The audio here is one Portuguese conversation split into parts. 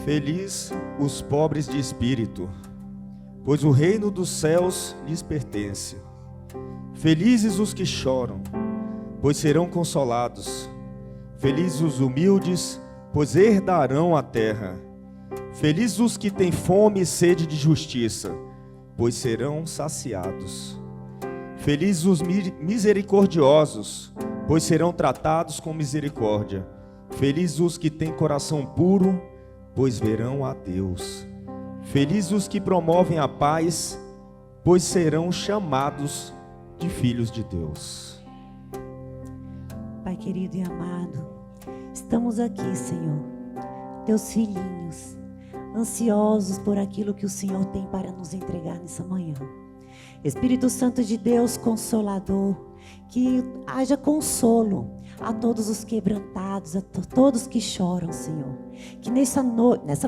Feliz os pobres de espírito, pois o reino dos céus lhes pertence. Felizes os que choram, pois serão consolados. Felizes os humildes, pois herdarão a terra. Felizes os que têm fome e sede de justiça, pois serão saciados. Felizes os misericordiosos, pois serão tratados com misericórdia. Felizes os que têm coração puro, pois verão a Deus. Felizes os que promovem a paz, pois serão chamados de filhos de Deus. Pai querido e amado, estamos aqui, Senhor, teus filhinhos, ansiosos por aquilo que o Senhor tem para nos entregar nessa manhã. Espírito Santo de Deus, Consolador, que haja consolo a todos os quebrantados, a todos que choram, Senhor. Que nessa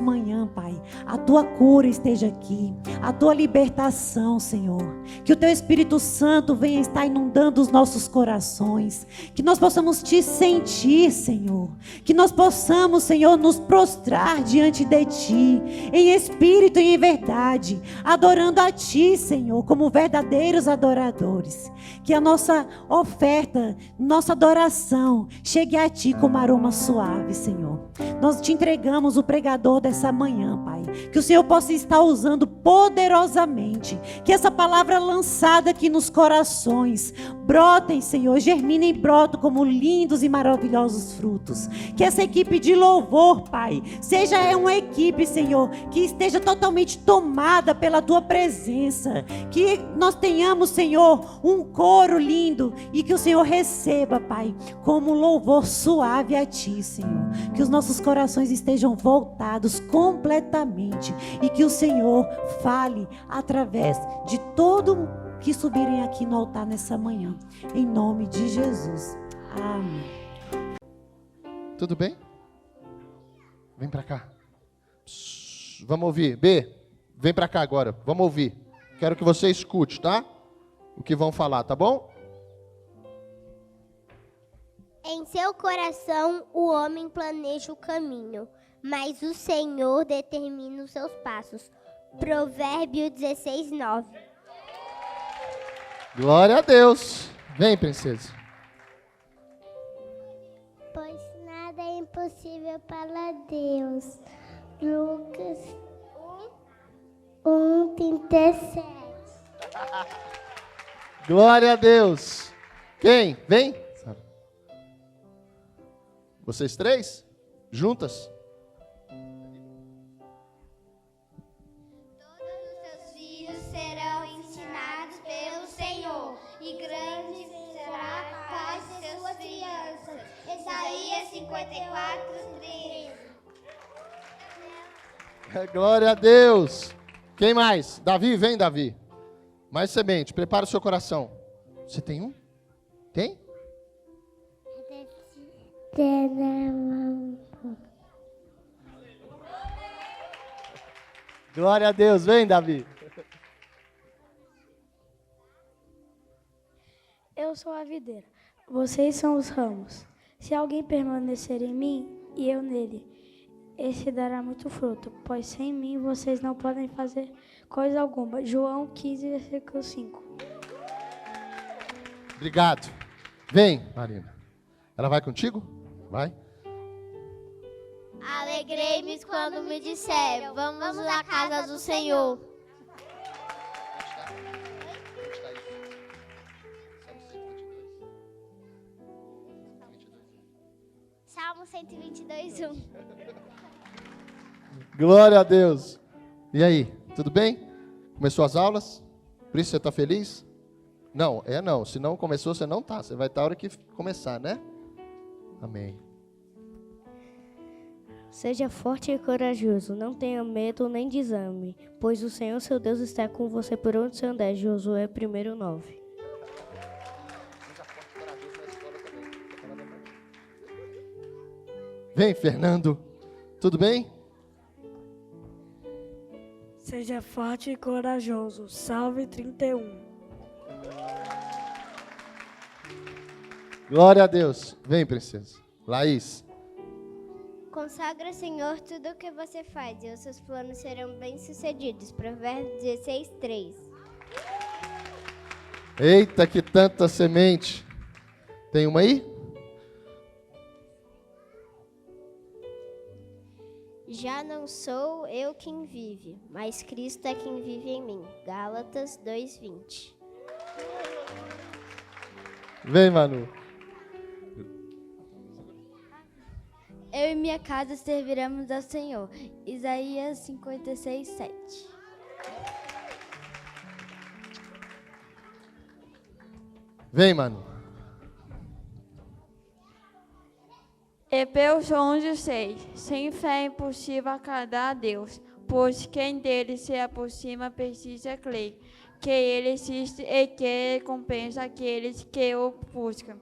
manhã, Pai, a Tua cura esteja aqui, a Tua libertação, Senhor. Que o Teu Espírito Santo venha estar inundando os nossos corações. Que nós possamos Te sentir, Senhor. Que nós possamos, Senhor, nos prostrar diante de Ti, em espírito e em verdade, adorando a Ti, Senhor, como verdadeiros adoradores. Que a nossa oferta, nossa adoração chegue a Ti como aroma suave, Senhor. Nós Te entregamos o pregador dessa manhã, Pai. Que o Senhor possa estar usando poderosamente. Que essa palavra lançada aqui nos corações brotem, Senhor, germinem e brotem como lindos e maravilhosos frutos. Que essa equipe de louvor, Pai, seja uma equipe, Senhor, que esteja totalmente tomada pela Tua presença. Que nós tenhamos, Senhor, um coro lindo e que o Senhor receba, Pai, como um louvor suave a Ti, Senhor. Que os nossos corações estejam voltados completamente e que o Senhor fale através de todo que subirem aqui no altar nessa manhã, em nome de Jesus. Amém. Tudo bem? Vem pra cá. Vamos ouvir. B, vem pra cá agora. Vamos ouvir. Quero que você escute, tá? O que vão falar, tá bom? Em seu coração o homem planeja o caminho, mas o Senhor determina os seus passos. Provérbio 16:9. Glória a Deus. Vem, princesa. Pois nada é impossível para Deus. Lucas 1:37. Glória a Deus. Quem? Vem. Vocês três? Juntas? Todos os seus filhos serão ensinados pelo Senhor, e grande será a paz de suas crianças. Isaías 54:13. Glória a Deus. Quem mais? Davi, vem, Davi. Mais semente, prepara o seu coração. Você tem um? Tem? Glória a Deus, vem, Davi. Eu sou a videira, vocês são os ramos. Se alguém permanecer em mim e eu nele, esse dará muito fruto, pois sem mim vocês não podem fazer coisa alguma. João 15, versículo 5. Obrigado. Vem, Marina. Ela vai contigo? Vai. Alegrei-me quando me disseram, vamos à casa do Senhor. Salmo 122:1. Glória a Deus. E aí, tudo bem? Começou as aulas? Por isso você está feliz? Não, não. Se não começou, você não está. Você vai estar a hora que começar, né? Amém. Seja forte e corajoso, não tenha medo nem desame, pois o Senhor seu Deus está com você por onde você andar. Josué 1:9. Vem, Fernando. Tudo bem? Seja forte e corajoso. Salve 31. Glória a Deus. Vem, princesa. Laís. Consagra, Senhor, tudo o que você faz e os seus planos serão bem-sucedidos. Provérbios 16, 3. Eita, que tanta semente. Tem uma aí? Já não sou eu quem vive, mas Cristo é quem vive em mim. Gálatas 2:20. Vem, Manu. Eu e minha casa serviremos ao Senhor. Isaías 56, 7. Vem, Manu. Hebreus 11:6. Sem fé é impossível agradar a Deus, pois quem dele se aproxima precisa crer que ele existe e que recompensa aqueles que o buscam.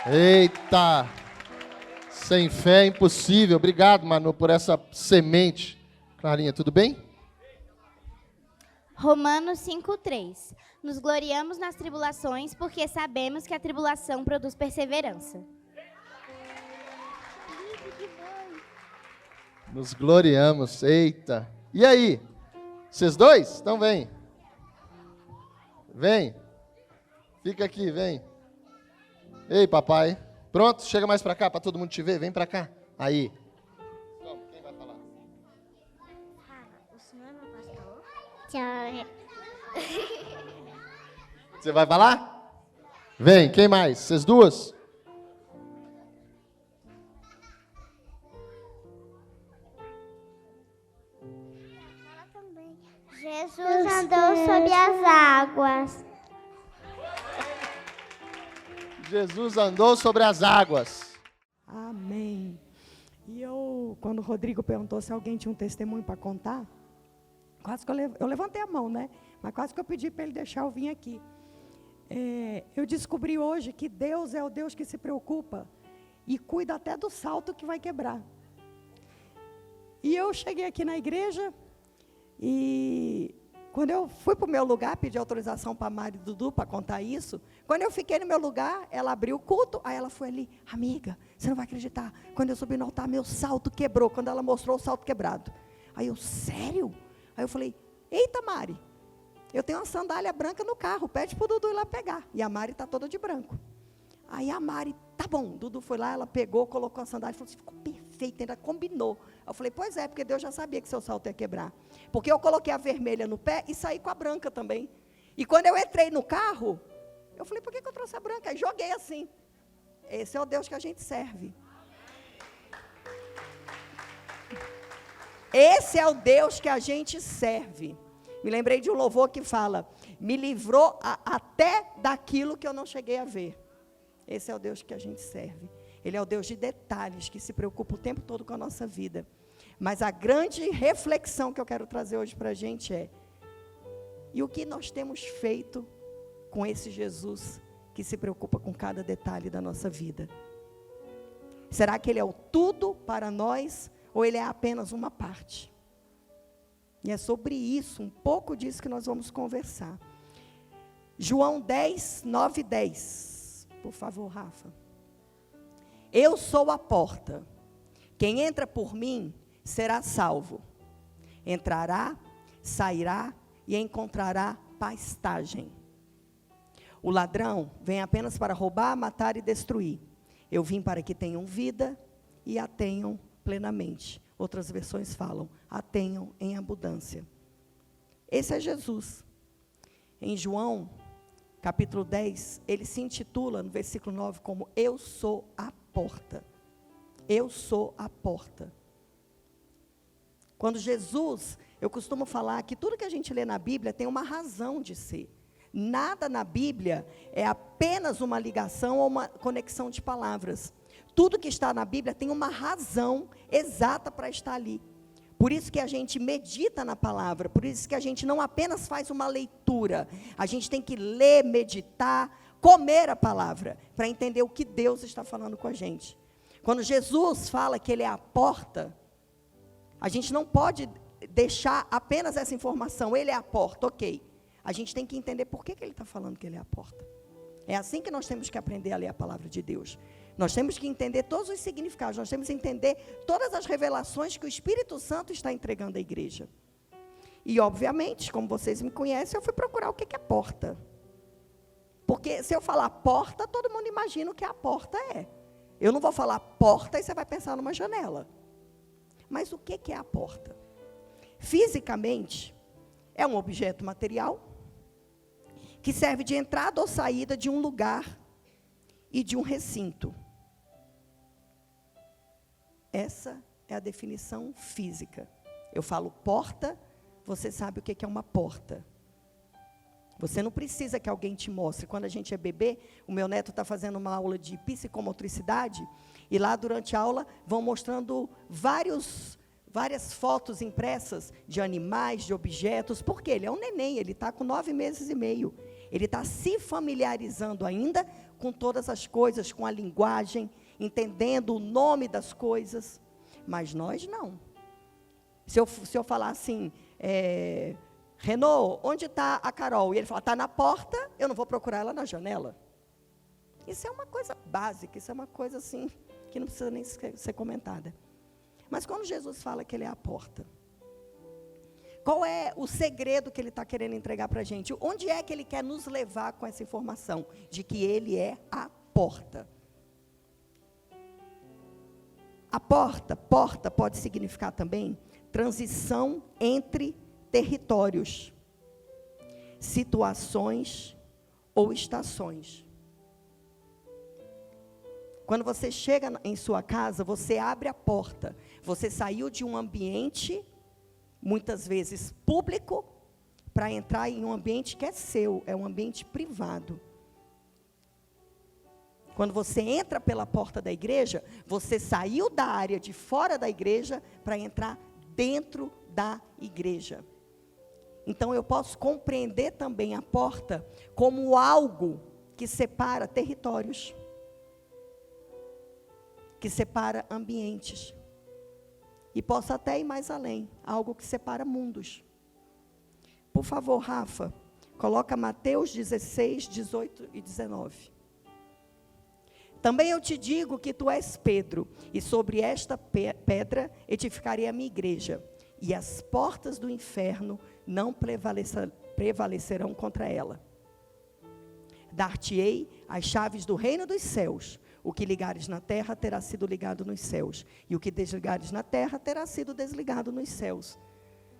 Eita! Sem fé é impossível. Obrigado, Manu, por essa semente. Clarinha, tudo bem? Romanos 5:3. Nos gloriamos nas tribulações, porque sabemos que a tribulação produz perseverança. Nos gloriamos. Eita! E aí? Vocês dois? Então vem. Vem. Fica aqui, vem. Ei, papai. Pronto? Chega mais pra cá, pra todo mundo te ver. Vem pra cá. Aí. Toma, quem vai falar? O senhor é meu pastor? Tchau. Você vai falar? Vem, quem mais? Vocês duas? Jesus andou sobre as águas. Jesus andou sobre as águas. Amém. E quando o Rodrigo perguntou se alguém tinha um testemunho para contar, quase que eu levantei a mão, né? Mas quase que eu pedi para ele deixar eu vir aqui. Eu descobri hoje que Deus é o Deus que se preocupa e cuida até do salto que vai quebrar. E eu cheguei aqui na igreja e quando eu fui para o meu lugar, pedi autorização para a Mari e Dudu para contar isso. Quando eu fiquei no meu lugar, ela abriu o culto, aí ela foi ali, amiga, você não vai acreditar, quando eu subi no altar, meu salto quebrou, quando ela mostrou o salto quebrado. Aí eu, sério? Aí eu falei, eita Mari, eu tenho uma sandália branca no carro, pede para o Dudu ir lá pegar. E a Mari está toda de branco. Aí a Mari, tá bom, Dudu foi lá, ela pegou, colocou a sandália e falou assim, ficou perfeito, ainda combinou. Eu falei, pois é, porque Deus já sabia que seu salto ia quebrar. Porque eu coloquei a vermelha no pé e saí com a branca também. E quando eu entrei no carro, eu falei, por que eu trouxe a branca? Aí joguei assim. Esse é o Deus que a gente serve. Esse é o Deus que a gente serve. Me lembrei de um louvor que fala, me livrou até daquilo que eu não cheguei a ver. Esse é o Deus que a gente serve. Ele é o Deus de detalhes, que se preocupa o tempo todo com a nossa vida. Mas a grande reflexão que eu quero trazer hoje para a gente é, e o que nós temos feito com esse Jesus que se preocupa com cada detalhe da nossa vida? Será que Ele é o tudo para nós, ou Ele é apenas uma parte? E é sobre isso, um pouco disso que nós vamos conversar. João 10, 9 e 10. Por favor, Rafa. Eu sou a porta. Quem entra por mim será salvo. Entrará, sairá e encontrará pastagem. O ladrão vem apenas para roubar, matar e destruir. Eu vim para que tenham vida e a tenham plenamente. Outras versões falam, a tenham em abundância. Esse é Jesus. Em João capítulo 10, ele se intitula, no versículo 9, como Eu sou a porta. Eu sou a porta. Quando Jesus, eu costumo falar que tudo que a gente lê na Bíblia tem uma razão de ser. Nada na Bíblia é apenas uma ligação ou uma conexão de palavras. Tudo que está na Bíblia tem uma razão exata para estar ali. Por isso que a gente medita na palavra, por isso que a gente não apenas faz uma leitura, a gente tem que ler, meditar, comer a palavra, para entender o que Deus está falando com a gente. Quando Jesus fala que Ele é a porta, a gente não pode deixar apenas essa informação, Ele é a porta, ok. A gente tem que entender por que Ele está falando que Ele é a porta. É assim que nós temos que aprender a ler a palavra de Deus. Nós temos que entender todos os significados, nós temos que entender todas as revelações que o Espírito Santo está entregando à igreja. E, obviamente, como vocês me conhecem, eu fui procurar o que é porta. Porque se eu falar porta, todo mundo imagina o que a porta é. Eu não vou falar porta e você vai pensar numa janela. Mas o que é a porta? Fisicamente, é um objeto material que serve de entrada ou saída de um lugar e de um recinto. Essa é a definição física. Eu falo porta, você sabe o que é uma porta. Você não precisa que alguém te mostre. Quando a gente é bebê, o meu neto está fazendo uma aula de psicomotricidade, e lá durante a aula vão mostrando várias fotos impressas de animais, de objetos, porque ele é um neném, ele está com 9 meses e meio. Ele está se familiarizando ainda com todas as coisas, com a linguagem, entendendo o nome das coisas. Mas nós não. Se eu falar assim, Renault, onde está a Carol? E ele fala, está na porta, eu não vou procurar ela na janela. Isso é uma coisa básica, isso é uma coisa assim, que não precisa nem ser comentada. Mas quando Jesus fala que ele é a porta, qual é o segredo que ele está querendo entregar para a gente? Onde é que ele quer nos levar com essa informação? De que ele é a porta. A porta pode significar também transição entre territórios, situações ou estações. Quando você chega em sua casa, você abre a porta. Você saiu de um ambiente, muitas vezes público, para entrar em um ambiente que é seu, é um ambiente privado. Quando você entra pela porta da igreja, você saiu da área de fora da igreja para entrar dentro da igreja. Então, eu posso compreender também a porta como algo que separa territórios, que separa ambientes. E posso até ir mais além, algo que separa mundos. Por favor, Rafa, coloca Mateus 16, 18 e 19. Também eu te digo que tu és Pedro, e sobre esta pedra edificarei a minha igreja, e as portas do inferno não prevalecerão contra ela. Dar-te-ei as chaves do reino dos céus. O que ligares na terra terá sido ligado nos céus, e o que desligares na terra terá sido desligado nos céus.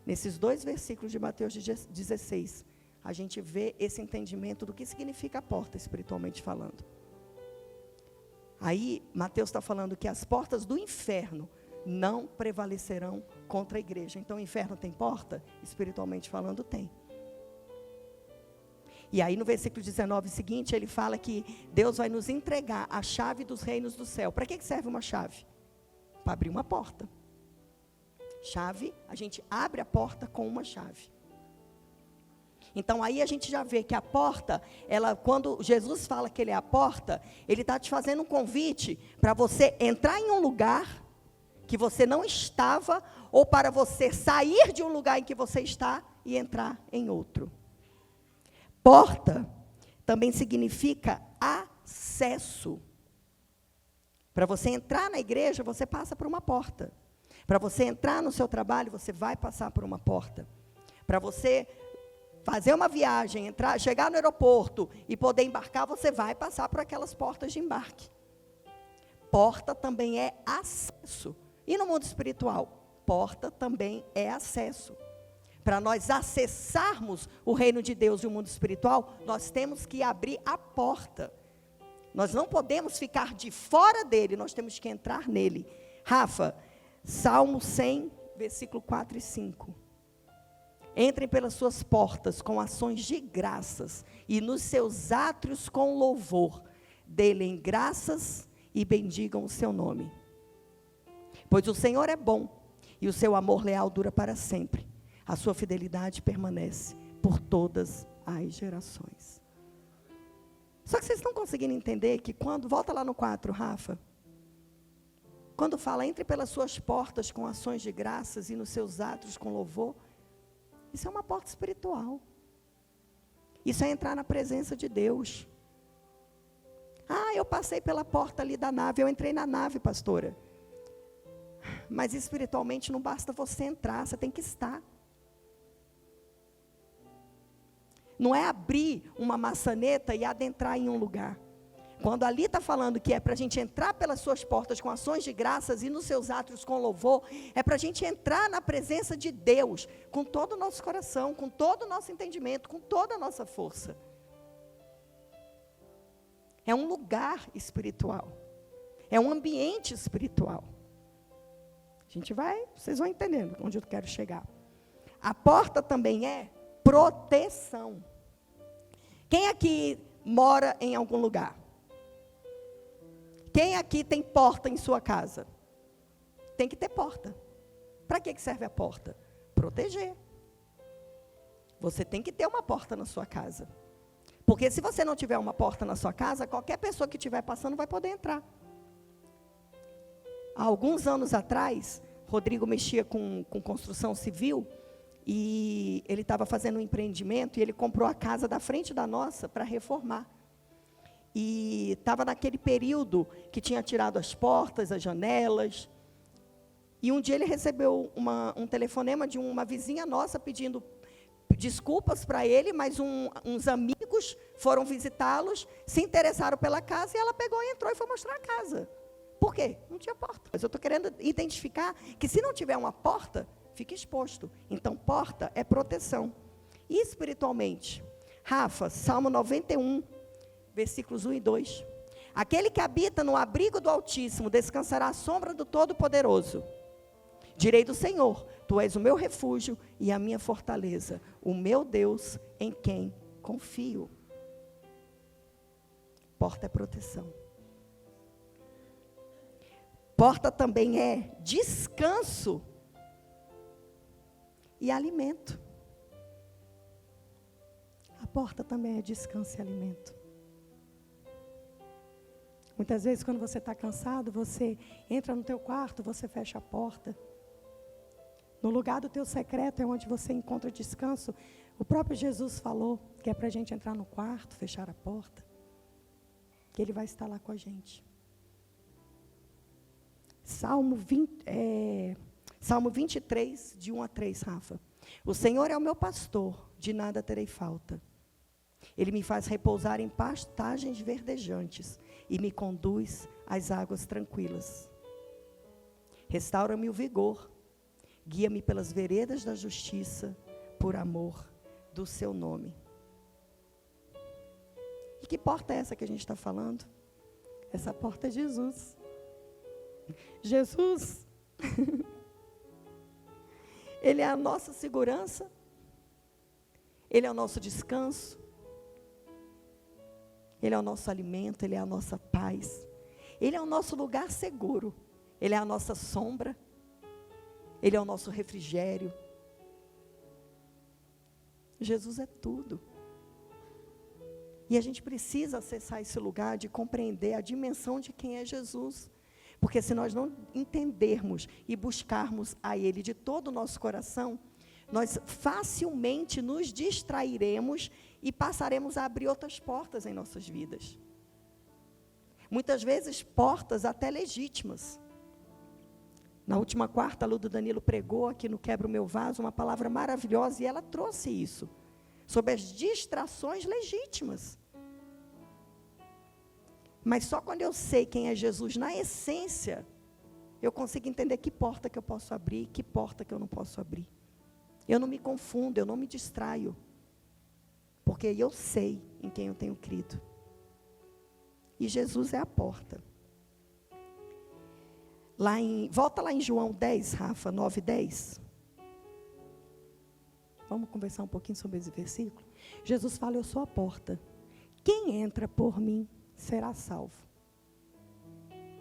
Nesses 2 versículos de Mateus 16, a gente vê esse entendimento do que significa a porta, espiritualmente falando. Aí, Mateus está falando que as portas do inferno não prevalecerão contra a igreja. Então, o inferno tem porta? Espiritualmente falando, tem. E aí, no versículo 19 seguinte, ele fala que Deus vai nos entregar a chave dos reinos do céu. Para que serve uma chave? Para abrir uma porta. Chave, a gente abre a porta com uma chave. Então, aí a gente já vê que a porta, quando Jesus fala que ele é a porta, ele está te fazendo um convite para você entrar em um lugar que você não estava, ou para você sair de um lugar em que você está e entrar em outro. Porta também significa acesso. Para você entrar na igreja, você passa por uma porta. Para você entrar no seu trabalho, você vai passar por uma porta. Para você fazer uma viagem, chegar no aeroporto e poder embarcar, você vai passar por aquelas portas de embarque. Porta também é acesso. E no mundo espiritual, porta também é acesso. Para nós acessarmos o reino de Deus e o mundo espiritual, nós temos que abrir a porta. Nós não podemos ficar de fora dele, nós temos que entrar nele. Rafa, Salmo 100, versículo 4 e 5. Entrem pelas suas portas com ações de graças, e nos seus átrios com louvor. Dê-lhe graças e bendigam o seu nome. Pois o Senhor é bom, e o seu amor leal dura para sempre. A sua fidelidade permanece por todas as gerações. Só que vocês estão conseguindo entender que quando, volta lá no 4, Rafa, quando fala, entre pelas suas portas com ações de graças e nos seus átrios com louvor, isso é uma porta espiritual. Isso é entrar na presença de Deus. Ah, eu passei pela porta ali da nave, eu entrei na nave, pastora. Mas espiritualmente não basta você entrar, você tem que estar. Não é abrir uma maçaneta e adentrar em um lugar. Quando ali está falando que é para a gente entrar pelas suas portas com ações de graças e nos seus átrios com louvor, é para a gente entrar na presença de Deus, com todo o nosso coração, com todo o nosso entendimento, com toda a nossa força. É um lugar espiritual. É um ambiente espiritual. Vocês vão entendendo onde eu quero chegar. A porta também é proteção. Quem aqui mora em algum lugar? Quem aqui tem porta em sua casa? Tem que ter porta. Para que serve a porta? Proteger. Você tem que ter uma porta na sua casa. Porque se você não tiver uma porta na sua casa, qualquer pessoa que estiver passando vai poder entrar. Há alguns anos atrás, Rodrigo mexia com construção civil, e ele estava fazendo um empreendimento, e ele comprou a casa da frente da nossa para reformar. E estava naquele período que tinha tirado as portas, as janelas. E um dia ele recebeu um telefonema de uma vizinha nossa pedindo desculpas para ele, mas uns amigos foram visitá-los, se interessaram pela casa, e ela pegou e entrou e foi mostrar a casa. Por quê? Não tinha porta. Mas eu estou querendo identificar que se não tiver uma porta, fica exposto. Então, porta é proteção. E espiritualmente, Rafa, Salmo 91, versículos 1 e 2. Aquele que habita no abrigo do Altíssimo descansará à sombra do Todo-Poderoso. Direi do Senhor, tu és o meu refúgio e a minha fortaleza, o meu Deus em quem confio. Porta é proteção. Porta também é descanso e alimento. A porta também é descanso e alimento. Muitas vezes, quando você está cansado, você entra no teu quarto, você fecha a porta. No lugar do teu secreto é onde você encontra descanso. O próprio Jesus falou que é para a gente entrar no quarto, fechar a porta, que Ele vai estar lá com a gente. Salmo 23, de 1 a 3, Rafa. O Senhor é o meu pastor, de nada terei falta. Ele me faz repousar em pastagens verdejantes e me conduz às águas tranquilas. Restaura-me o vigor, guia-me pelas veredas da justiça, por amor do seu nome. E que porta é essa que a gente está falando? Essa porta é Jesus. Jesus, Ele é a nossa segurança, Ele é o nosso descanso, Ele é o nosso alimento, Ele é a nossa paz, Ele é o nosso lugar seguro, Ele é a nossa sombra, Ele é o nosso refrigério. Jesus é tudo. E a gente precisa acessar esse lugar de compreender a dimensão de quem é Jesus. Porque se nós não entendermos e buscarmos a Ele de todo o nosso coração, nós facilmente nos distrairemos e passaremos a abrir outras portas em nossas vidas. Muitas vezes portas até legítimas. Na última quarta, a Lu do Danilo pregou aqui no Quebra o Meu Vaso uma palavra maravilhosa, e ela trouxe isso, sobre as distrações legítimas. Mas só quando eu sei quem é Jesus na essência, eu consigo entender que porta que eu posso abrir e que porta que eu não posso abrir. Eu não me confundo, eu não me distraio, porque eu sei em quem eu tenho crido. E Jesus é a porta. Volta lá em João 10, Rafa, 9 e 10. Vamos conversar um pouquinho sobre esse versículo. Jesus fala, eu sou a porta. Quem entra por mim será salvo.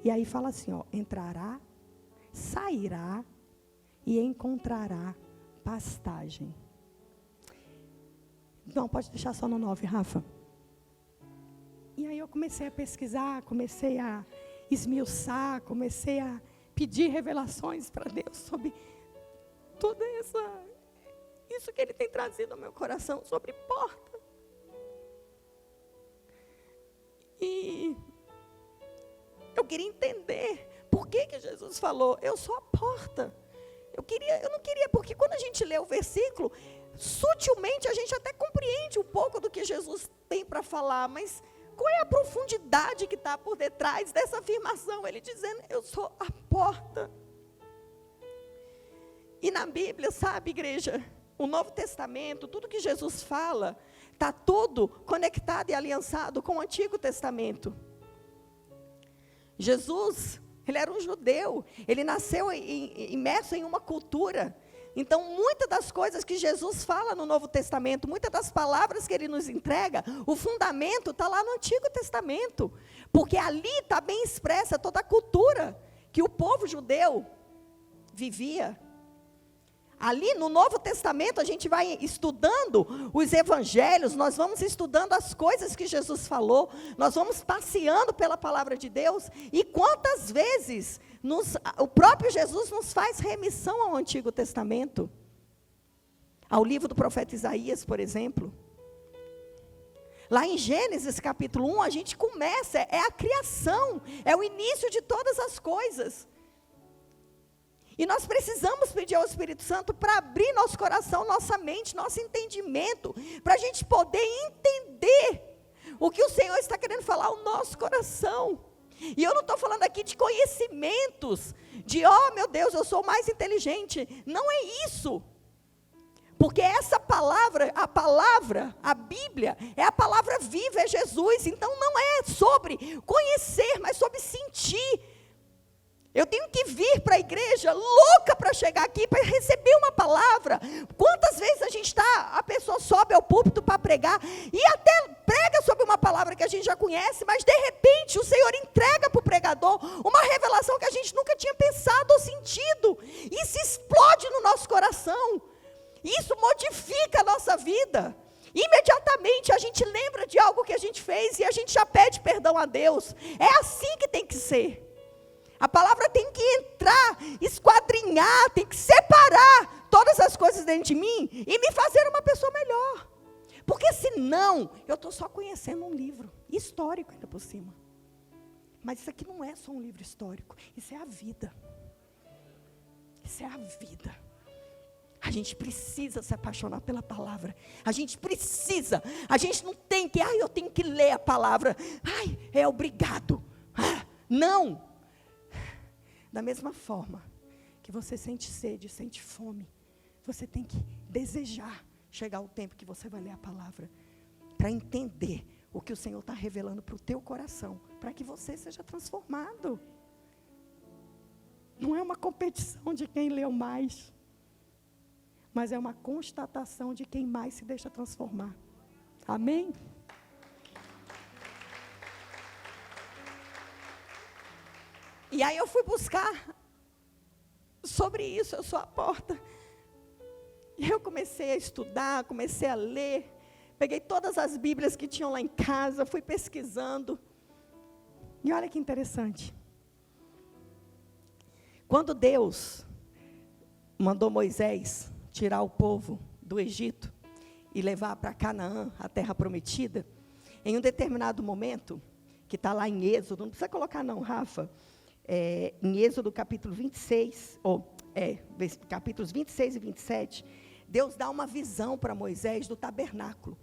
E aí fala assim, entrará, sairá e encontrará pastagem. Não, pode deixar só no 9, Rafa. E aí eu comecei a pesquisar, comecei a esmiuçar, comecei a pedir revelações para Deus sobre tudo isso que Ele tem trazido ao meu coração, sobre porta. E Eu queria entender por que Jesus falou, eu sou a porta. Eu não queria, porque quando a gente lê o versículo, sutilmente a gente até compreende um pouco do que Jesus tem para falar, mas qual é a profundidade que está por detrás dessa afirmação? Ele dizendo, eu sou a porta. E na Bíblia, sabe, igreja, o Novo Testamento, tudo que Jesus fala, está tudo conectado e aliançado com o Antigo Testamento. Jesus, ele era um judeu, ele nasceu imerso em uma cultura. Então, muitas das coisas que Jesus fala no Novo Testamento, muitas das palavras que ele nos entrega, o fundamento está lá no Antigo Testamento. Porque ali está bem expressa toda a cultura que o povo judeu vivia. Ali no Novo Testamento a gente vai estudando os evangelhos, nós vamos estudando as coisas que Jesus falou, nós vamos passeando pela palavra de Deus, e quantas vezes o próprio Jesus nos faz remissão ao Antigo Testamento, ao livro do profeta Isaías, por exemplo. Lá em Gênesis capítulo 1 a gente começa, é a criação, é o início de todas as coisas. E nós precisamos pedir ao Espírito Santo para abrir nosso coração, nossa mente, nosso entendimento, para a gente poder entender o que o Senhor está querendo falar ao nosso coração. E eu não estou falando aqui de conhecimentos, de, oh meu Deus, eu sou mais inteligente. Não é isso. Porque essa palavra, a Bíblia, é a palavra viva, é Jesus. Então não é sobre conhecer, mas sobre sentir. Eu tenho que vir para a igreja louca para chegar aqui, para receber uma palavra. Quantas vezes a pessoa sobe ao púlpito para pregar, e até prega sobre uma palavra que a gente já conhece, mas de repente o Senhor entrega para o pregador uma revelação que a gente nunca tinha pensado ou sentido. Isso explode no nosso coração. Isso modifica a nossa vida. Imediatamente a gente lembra de algo que a gente fez e a gente já pede perdão a Deus. É assim que tem que ser. A palavra tem que entrar, esquadrinhar, tem que separar todas as coisas dentro de mim e me fazer uma pessoa melhor. Porque senão, eu estou só conhecendo um livro histórico ainda por cima. Mas isso aqui não é só um livro histórico, isso é a vida. Isso é a vida. A gente precisa se apaixonar pela palavra. A gente não tem que, eu tenho que ler a palavra. É obrigado. Não. Da mesma forma que você sente sede, sente fome, você tem que desejar chegar o tempo que você vai ler a palavra, para entender o que o Senhor está revelando para o teu coração, para que você seja transformado. Não é uma competição de quem leu mais, mas é uma constatação de quem mais se deixa transformar. Amém? E aí eu fui buscar sobre isso, eu sou a porta. E eu comecei a estudar, comecei a ler, peguei todas as Bíblias que tinham lá em casa, fui pesquisando. E olha que interessante. Quando Deus mandou Moisés tirar o povo do Egito e levar para Canaã, a terra prometida, em um determinado momento, que está lá em Êxodo, não precisa colocar não, Rafa, em Êxodo capítulo 26, capítulos 26 e 27, Deus dá uma visão para Moisés do tabernáculo.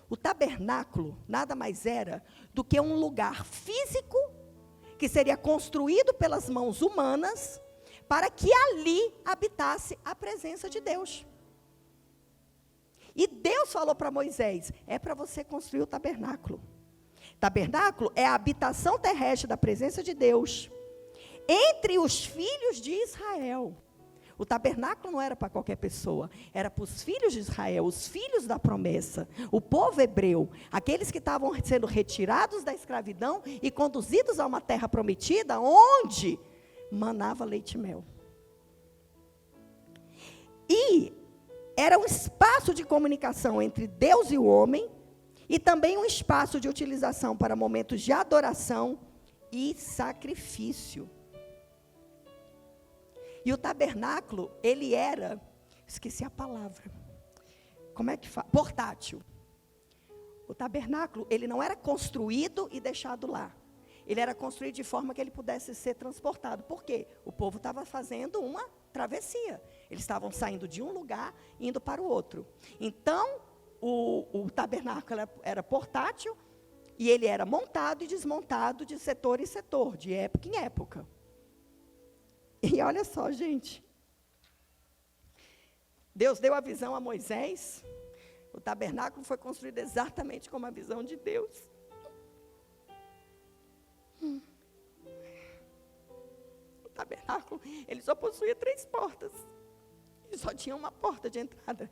O tabernáculo nada mais era do que um lugar físico que seria construído pelas mãos humanas para que ali habitasse a presença de Deus. E Deus falou para Moisés, é para você construir o tabernáculo. Tabernáculo é a habitação terrestre da presença de Deus entre os filhos de Israel. O tabernáculo não era para qualquer pessoa, era para os filhos de Israel, os filhos da promessa, o povo hebreu, aqueles que estavam sendo retirados da escravidão e conduzidos a uma terra prometida, onde manava leite e mel. E era um espaço de comunicação entre Deus e o homem, e também um espaço de utilização para momentos de adoração e sacrifício. E o tabernáculo, ele era, esqueci a palavra, como é que fala? Portátil. O tabernáculo, ele não era construído e deixado lá. ele era construído de forma que ele pudesse ser transportado. Por quê? O povo estava fazendo uma travessia. Eles estavam saindo de um lugar e indo para o outro. Então, o tabernáculo era portátil e ele era montado e desmontado de setor em setor, de época em época. E olha só, gente. Deus deu a visão a Moisés. O tabernáculo foi construído exatamente como a visão de Deus. O tabernáculo, ele só possuía 3 portas. E só tinha uma porta de entrada.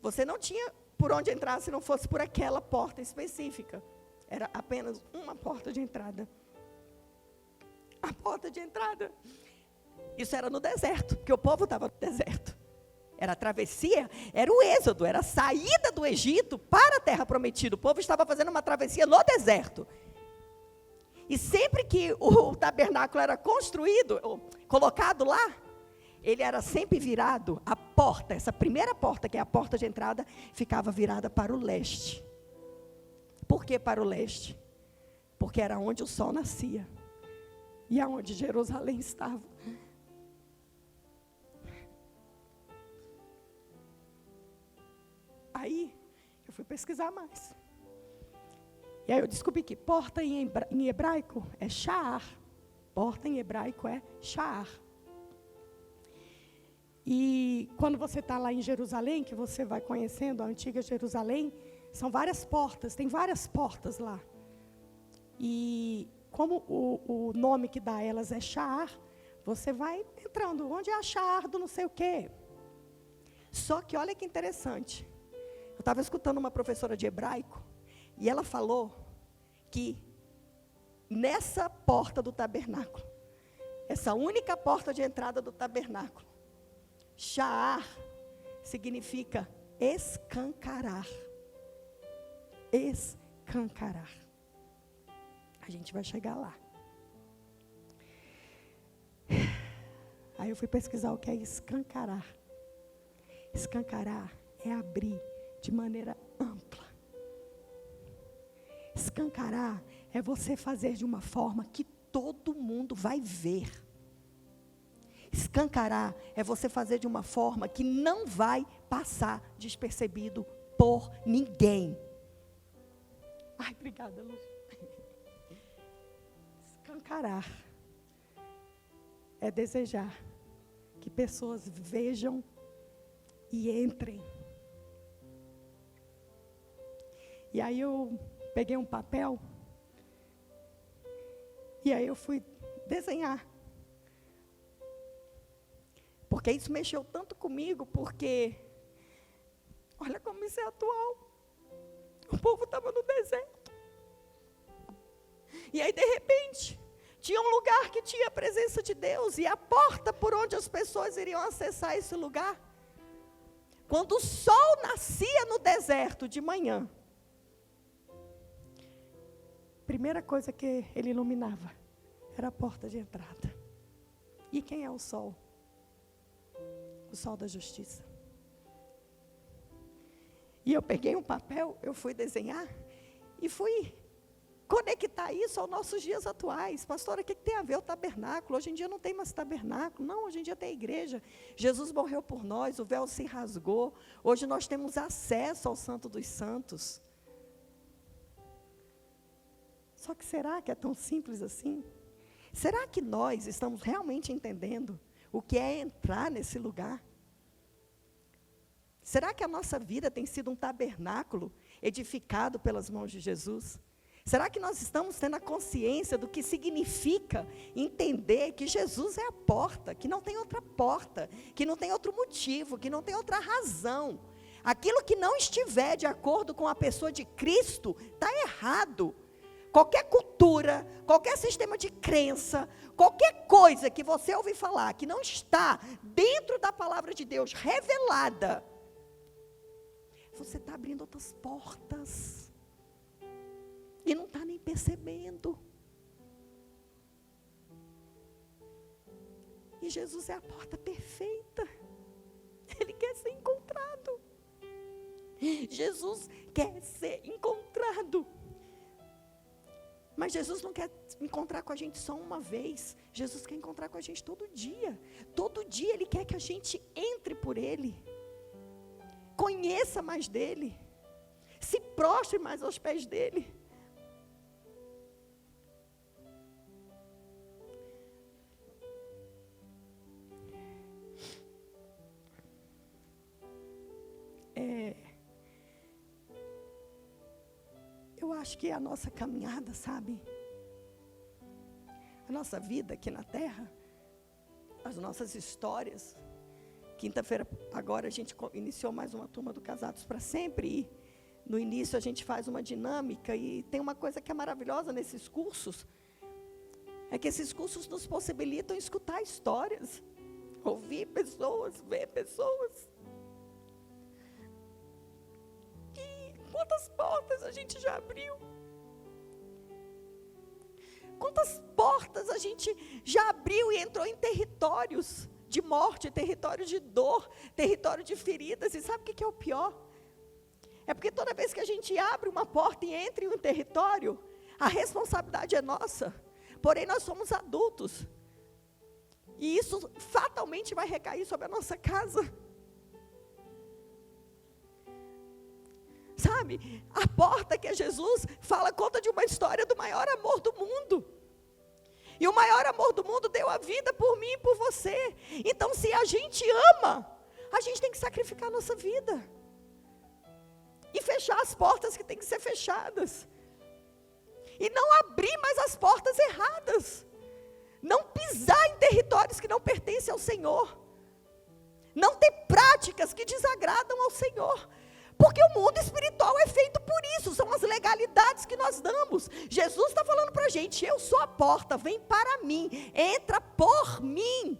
Você não tinha por onde entrar se não fosse por aquela porta específica. Era apenas uma porta de entrada. A porta de entrada. Isso era no deserto, porque o povo estava no deserto. Era a travessia, era o êxodo, era a saída do Egito para a terra prometida. O povo estava fazendo uma travessia no deserto. E sempre que o tabernáculo era construído, colocado lá, ele era sempre virado, a porta, essa primeira porta, que é a porta de entrada, ficava virada para o leste. Por que para o leste? Porque era onde o sol nascia. E aonde Jerusalém estava. Aí, eu fui pesquisar mais. E aí eu descobri que porta em hebraico é sha'ar. Porta em hebraico é sha'ar. E quando você está lá em Jerusalém, que você vai conhecendo a antiga Jerusalém, são várias portas, tem várias portas lá. E como o nome que dá a elas é sha'ar, você vai entrando, onde é a sha'ar do não sei o quê. Só que olha que interessante. Eu estava escutando uma professora de hebraico, e ela falou que nessa porta do tabernáculo, essa única porta de entrada do tabernáculo, sha'ar significa escancarar. Escancarar. A gente vai chegar lá. Aí eu fui pesquisar o que é escancarar. Escancarar é abrir de maneira ampla. Escancarar é você fazer de uma forma que todo mundo vai ver. Escancarar é você fazer de uma forma que não vai passar despercebido por ninguém. Ai, obrigada, Luz. Escancarar é desejar que pessoas vejam e entrem. E aí eu peguei um papel e aí eu fui desenhar. Porque isso mexeu tanto comigo, porque olha como isso é atual. O povo estava no deserto. E aí, de repente, tinha um lugar que tinha a presença de Deus. E a porta por onde as pessoas iriam acessar esse lugar. Quando o sol nascia no deserto de manhã, a primeira coisa que ele iluminava era a porta de entrada. E quem é o sol? O sol da justiça. E eu peguei um papel, eu fui desenhar e fui conectar isso aos nossos dias atuais. Pastora, o que tem a ver o tabernáculo? Hoje em dia não tem mais tabernáculo. Não, hoje em dia tem igreja. Jesus morreu por nós, o véu se rasgou. Hoje nós temos acesso ao Santo dos Santos. Só que será que é tão simples assim? Será que nós estamos realmente entendendo o que é entrar nesse lugar? Será que a nossa vida tem sido um tabernáculo edificado pelas mãos de Jesus? Será que nós estamos tendo a consciência do que significa entender que Jesus é a porta, que não tem outra porta, que não tem outro motivo, que não tem outra razão? Aquilo que não estiver de acordo com a pessoa de Cristo está errado. Qualquer cultura, qualquer sistema de crença, qualquer coisa que você ouvir falar que não está dentro da palavra de Deus revelada, você está abrindo outras portas e não está nem percebendo. E Jesus é a porta perfeita. Ele quer ser encontrado. Jesus quer ser encontrado. Mas Jesus não quer encontrar com a gente só uma vez. Jesus quer encontrar com a gente todo dia. Todo dia Ele quer que a gente entre por Ele. Conheça mais dEle. Se prostre mais aos pés dEle. Eu acho que a nossa caminhada, sabe? A nossa vida aqui na Terra, as nossas histórias. Quinta-feira, agora, a gente iniciou mais uma turma do Casados para Sempre. E no início a gente faz uma dinâmica. E tem uma coisa que é maravilhosa nesses cursos. É que esses cursos nos possibilitam escutar histórias. Ouvir pessoas, ver pessoas. Quantas portas a gente já abriu? Quantas portas a gente já abriu e entrou em territórios de morte, território de dor, território de feridas. E sabe o que é o pior? É porque toda vez que a gente abre uma porta e entra em um território, a responsabilidade é nossa. Porém, nós somos adultos. E isso fatalmente vai recair sobre a nossa casa. Sabe, a porta que é Jesus conta de uma história do maior amor do mundo. E o maior amor do mundo deu a vida por mim e por você. Então, se a gente ama, a gente tem que sacrificar a nossa vida. E fechar as portas que tem que ser fechadas. E não abrir mais as portas erradas. Não pisar em territórios que não pertencem ao Senhor. Não ter práticas que desagradam ao Senhor. Porque o mundo espiritual é feito por isso, são as legalidades que nós damos. Jesus está falando para a gente, eu sou a porta, vem para mim, entra por mim.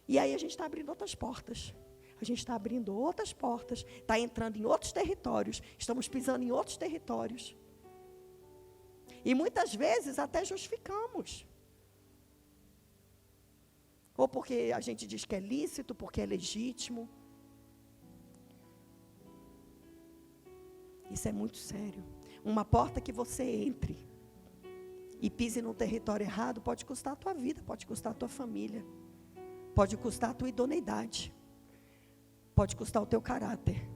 E aí a gente está abrindo outras portas. A gente está abrindo outras portas, está entrando em outros territórios, estamos pisando em outros territórios. E muitas vezes até justificamos. Ou porque a gente diz que é lícito, porque é legítimo. Isso é muito sério. Uma porta que você entre e pise num território errado pode custar a tua vida, pode custar a tua família, pode custar a tua idoneidade, pode custar o teu caráter,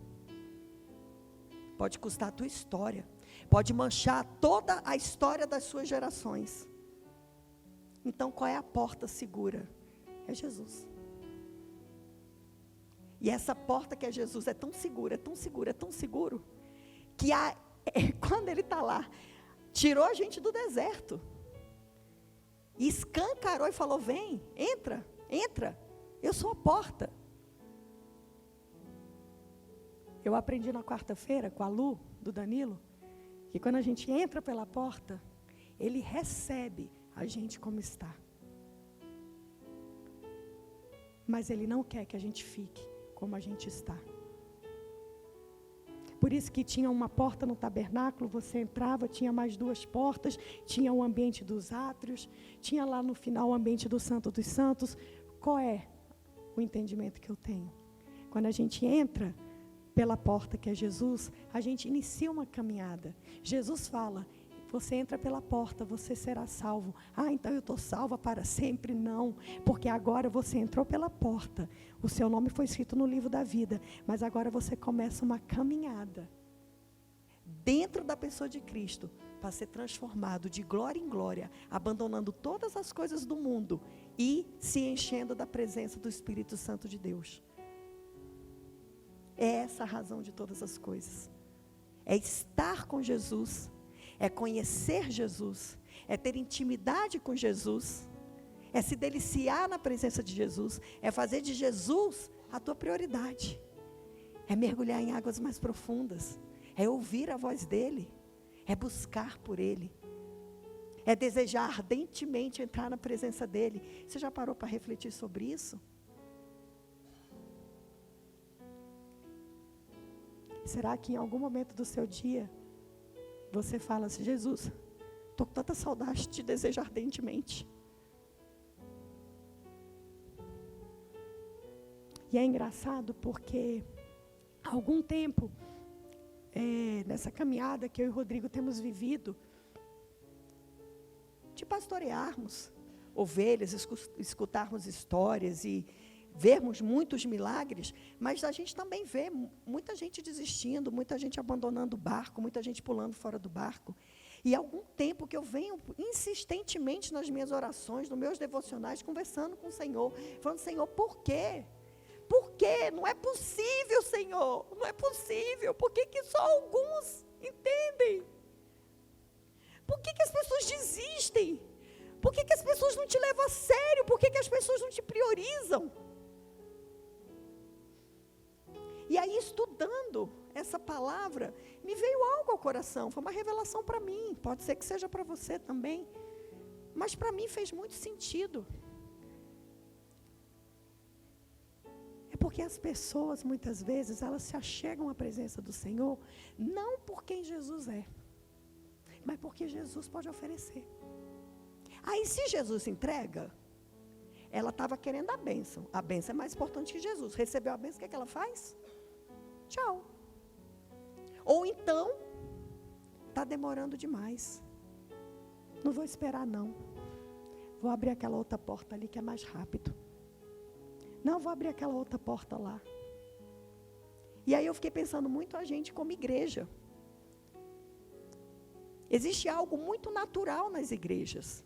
pode custar a tua história, pode manchar toda a história das suas gerações. Então, qual é a porta segura? É Jesus. E essa porta que é Jesus é tão segura, é tão segura, é tão seguro, que quando Ele está lá, tirou a gente do deserto, escancarou e falou, vem, entra, eu sou a porta. Eu aprendi na quarta-feira com a Lu, do Danilo, que quando a gente entra pela porta, Ele recebe a gente como está. Mas Ele não quer que a gente fique como a gente está. Por isso que tinha uma porta no tabernáculo, você entrava, tinha mais 2 portas, tinha o ambiente dos átrios, tinha lá no final o ambiente do Santo dos Santos. Qual é o entendimento que eu tenho? Quando a gente entra pela porta que é Jesus, a gente inicia uma caminhada. Jesus fala, você entra pela porta, você será salvo. Ah, então eu estou salva para sempre? Não, porque agora você entrou pela porta. O seu nome foi escrito no livro da vida, mas agora você começa uma caminhada dentro da pessoa de Cristo, para ser transformado de glória em glória, abandonando todas as coisas do mundo e se enchendo da presença do Espírito Santo de Deus. É essa a razão de todas as coisas. É estar com Jesus, é conhecer Jesus, é ter intimidade com Jesus, é se deliciar na presença de Jesus, é fazer de Jesus a tua prioridade, é mergulhar em águas mais profundas, é ouvir a voz dEle, é buscar por Ele, é desejar ardentemente entrar na presença dEle. Você já parou para refletir sobre isso? Será que em algum momento do seu dia, você fala assim, Jesus, estou com tanta saudade de te desejar ardentemente. E é engraçado porque, há algum tempo, nessa caminhada que eu e o Rodrigo temos vivido, de pastorearmos ovelhas, escutarmos histórias e vermos muitos milagres, mas a gente também vê muita gente desistindo, muita gente abandonando o barco, muita gente pulando fora do barco. E há algum tempo que eu venho insistentemente nas minhas orações, nos meus devocionais, conversando com o Senhor, falando, Senhor, por quê? Por quê? Não é possível, Senhor, não é possível. Por que que só alguns entendem? Por que que as pessoas desistem? Por que que as pessoas não te levam a sério? Por que que as pessoas não te priorizam? E aí, estudando essa palavra, me veio algo ao coração, foi uma revelação para mim, pode ser que seja para você também, mas para mim fez muito sentido. É porque as pessoas, muitas vezes, elas se achegam à presença do Senhor, não por quem Jesus é, mas porque Jesus pode oferecer. Aí, se Jesus entrega, ela estava querendo a bênção é mais importante que Jesus, recebeu a bênção, o que é que ela faz? Tchau. Ou então, está demorando demais, não vou esperar não, vou abrir aquela outra porta ali que é mais rápido, não, vou abrir aquela outra porta lá. E aí eu fiquei pensando muito a gente como igreja, existe algo muito natural nas igrejas,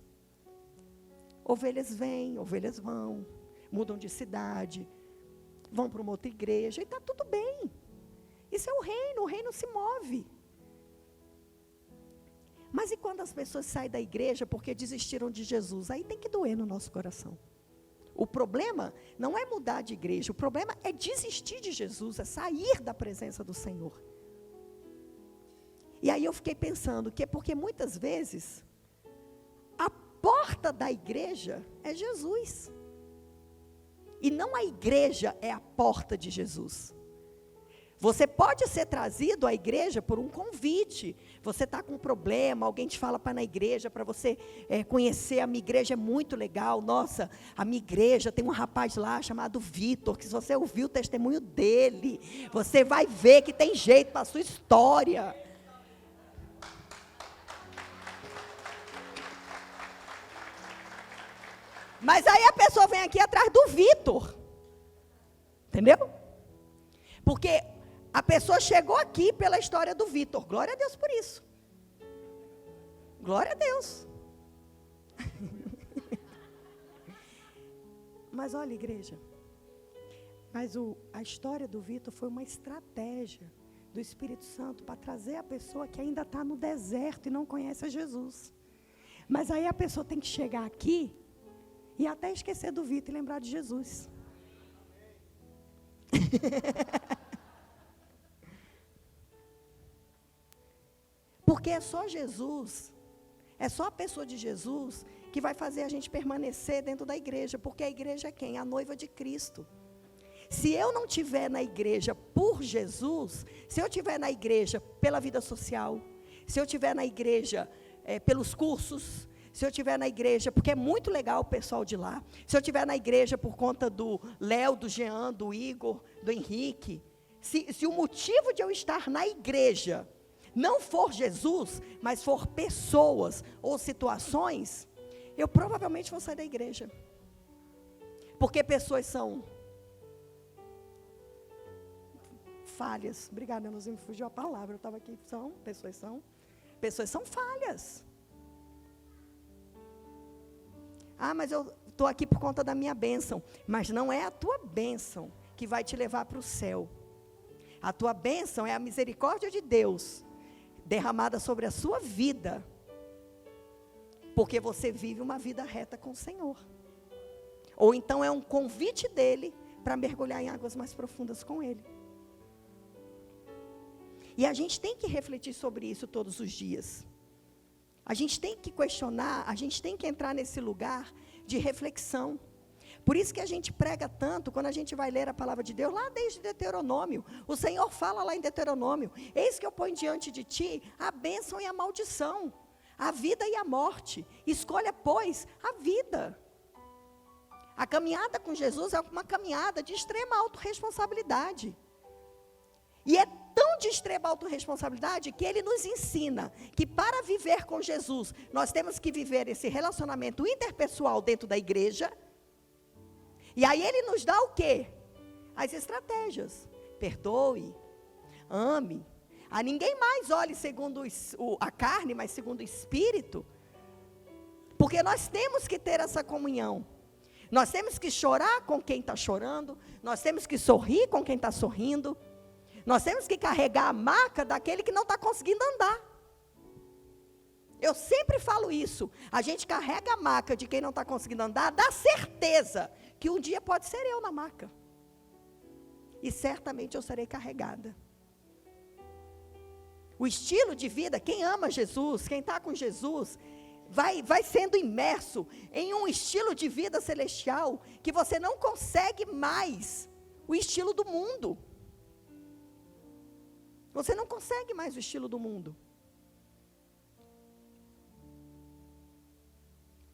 ovelhas vêm, ovelhas vão, mudam de cidade, vão para uma outra igreja e está tudo bem. Isso é o reino se move. Mas e quando as pessoas saem da igreja porque desistiram de Jesus? Aí tem que doer no nosso coração. O problema não é mudar de igreja, o problema é desistir de Jesus, é sair da presença do Senhor. E aí eu fiquei pensando que é porque muitas vezes a porta da igreja é Jesus. E não a igreja é a porta de Jesus. Você pode ser trazido à igreja por um convite. Você está com um problema, alguém te fala para ir na igreja, para você conhecer, a minha igreja é muito legal. Nossa, a minha igreja tem um rapaz lá chamado Vitor, que se você ouvir o testemunho dele, você vai ver que tem jeito para a sua história. Mas aí a pessoa vem aqui atrás do Vitor. Entendeu? Porque a pessoa chegou aqui pela história do Vitor. Glória a Deus por isso. Glória a Deus. Mas olha, igreja. Mas a história do Vitor foi uma estratégia do Espírito Santo para trazer a pessoa que ainda está no deserto e não conhece a Jesus. Mas aí a pessoa tem que chegar aqui e até esquecer do Vitor e lembrar de Jesus. Porque é só Jesus, é só a pessoa de Jesus que vai fazer a gente permanecer dentro da igreja. Porque a igreja é quem? A noiva de Cristo. Se eu não estiver na igreja por Jesus, se eu estiver na igreja pela vida social, se eu estiver na igreja pelos cursos, se eu estiver na igreja, porque é muito legal o pessoal de lá, se eu estiver na igreja por conta do Léo, do Jean, do Igor, do Henrique, se o motivo de eu estar na igreja não for Jesus, mas for pessoas ou situações, eu provavelmente vou sair da igreja. Porque pessoas são falhas. Obrigada, não me fugiu a palavra, eu estava aqui. Pessoas são falhas. Ah, mas eu estou aqui por conta da minha bênção. Mas não é a tua bênção que vai te levar para o céu. A tua bênção é a misericórdia de Deus derramada sobre a sua vida, porque você vive uma vida reta com o Senhor. Ou então é um convite dele para mergulhar em águas mais profundas com ele. E a gente tem que refletir sobre isso todos os dias. A gente tem que questionar, a gente tem que entrar nesse lugar de reflexão. Por isso que a gente prega tanto quando a gente vai ler a palavra de Deus, lá desde Deuteronômio. O Senhor fala lá em Deuteronômio: eis que eu ponho diante de ti a bênção e a maldição, a vida e a morte. Escolha, pois, a vida. A caminhada com Jesus é uma caminhada de extrema autorresponsabilidade. E é tão de extrema autorresponsabilidade que ele nos ensina que para viver com Jesus, nós temos que viver esse relacionamento interpessoal dentro da igreja. E aí ele nos dá o quê? As estratégias. Perdoe, ame. A ninguém mais olhe segundo a carne, mas segundo o Espírito. Porque nós temos que ter essa comunhão. Nós temos que chorar com quem está chorando. Nós temos que sorrir com quem está sorrindo. Nós temos que carregar a maca daquele que não está conseguindo andar. Eu sempre falo isso. A gente carrega a maca de quem não está conseguindo andar, dá certeza que um dia pode ser eu na maca. E certamente eu serei carregada. O estilo de vida, quem ama Jesus, quem está com Jesus, vai sendo imerso em um estilo de vida celestial que você não consegue mais o estilo do mundo. Você não consegue mais o estilo do mundo.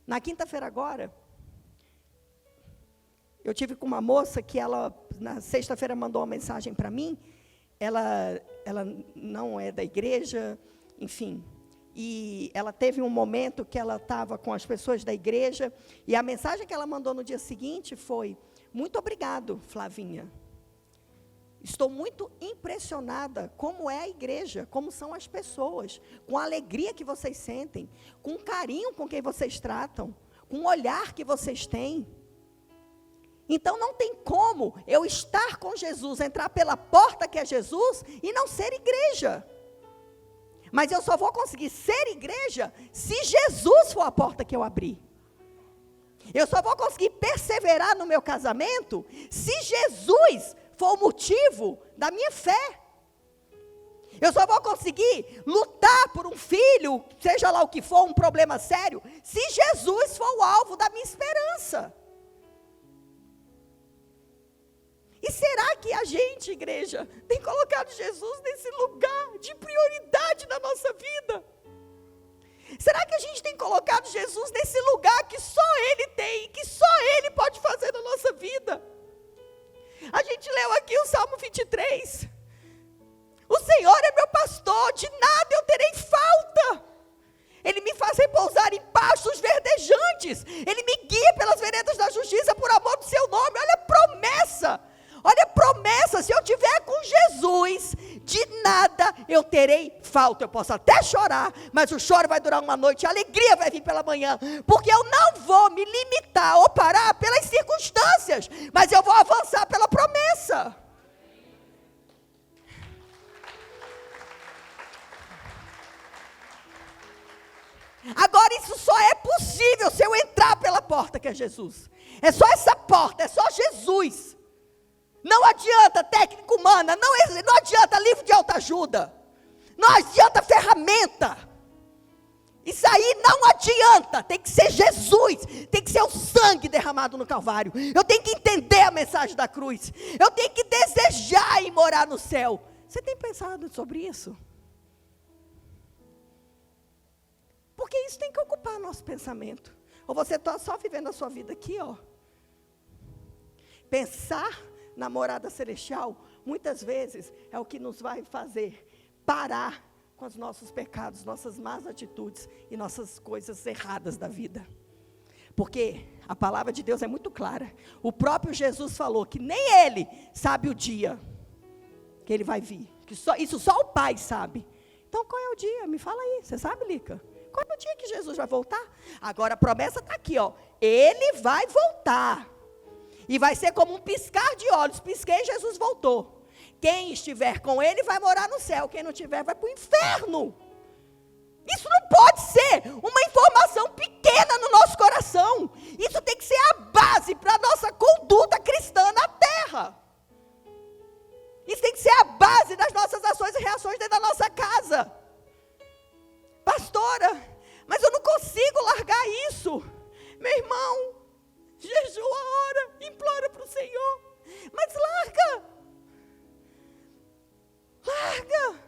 Na quinta-feira agora, eu tive com uma moça que ela, na sexta-feira, mandou uma mensagem para mim. Ela não é da igreja, enfim. E ela teve um momento que ela estava com as pessoas da igreja. E a mensagem que ela mandou no dia seguinte foi: muito obrigado, Flavinha. Estou muito impressionada como é a igreja, como são as pessoas, com a alegria que vocês sentem, com o carinho com quem vocês tratam, com o olhar que vocês têm. Então não tem como eu estar com Jesus, entrar pela porta que é Jesus e não ser igreja. Mas eu só vou conseguir ser igreja se Jesus for a porta que eu abrir. Eu só vou conseguir perseverar no meu casamento se Jesus for o motivo da minha fé. Eu só vou conseguir lutar por um filho, seja lá o que for, um problema sério, se Jesus for o alvo da minha esperança. E será que a gente, igreja, tem colocado Jesus nesse lugar de prioridade na nossa vida? Será que a gente tem colocado Jesus nesse lugar que só Ele tem, que só Ele pode fazer na nossa vida? A gente leu aqui o Salmo 23. O Senhor é meu pastor, de nada eu terei falta. Ele me faz repousar em pastos verdejantes. Ele me guia pelas veredas da justiça por amor do seu nome. Olha a promessa. Olha a promessa, se eu estiver com Jesus, de nada eu terei falta. Eu posso até chorar, mas o choro vai durar uma noite, a alegria vai vir pela manhã, porque eu não vou me limitar ou parar pelas circunstâncias, mas eu vou avançar pela promessa. Agora isso só é possível se eu entrar pela porta que é Jesus. É só essa porta, é só Jesus. Não adianta técnica humana, não adianta livro de autoajuda, não adianta ferramenta. Isso aí não adianta, tem que ser Jesus, tem que ser o sangue derramado no Calvário. Eu tenho que entender a mensagem da cruz, eu tenho que desejar ir morar no céu. Você tem pensado sobre isso? Porque isso tem que ocupar nosso pensamento. Ou você está só vivendo a sua vida aqui, ó. Pensar na morada celestial, muitas vezes, é o que nos vai fazer parar com os nossos pecados, nossas más atitudes e nossas coisas erradas da vida. Porque a palavra de Deus é muito clara. O próprio Jesus falou que nem Ele sabe o dia que Ele vai vir. Que isso só o Pai sabe. Então qual é o dia? Me fala aí, você sabe, Lica? Qual é o dia que Jesus vai voltar? Agora a promessa está aqui, ó. Ele vai voltar. E vai ser como um piscar de olhos. Pisquei e Jesus voltou. Quem estiver com Ele vai morar no céu. Quem não tiver vai para o inferno. Isso não pode ser uma informação pequena no nosso coração. Isso tem que ser a base para a nossa conduta cristã na terra. Isso tem que ser a base das nossas ações e reações dentro da nossa casa. Pastora, mas eu não consigo largar isso. Meu irmão, jejua, ora, implora para o Senhor. Mas larga. Larga.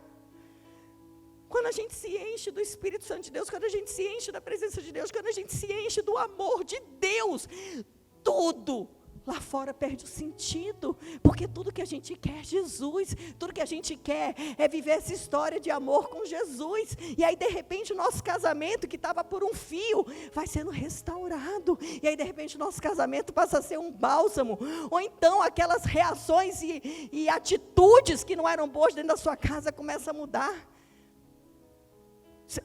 Quando a gente se enche do Espírito Santo de Deus, quando a gente se enche da presença de Deus, quando a gente se enche do amor de Deus, tudo lá fora perde o sentido. Porque Porque tudo que a gente quer é Jesus. Tudo que a gente quer é viver essa história de amor com Jesus. E aí, de repente, o nosso casamento, que estava por um fio, vai sendo restaurado. E aí, de repente, o nosso casamento passa a ser um bálsamo. Ou então, aquelas reações e atitudes que não eram boas dentro da sua casa começam a mudar.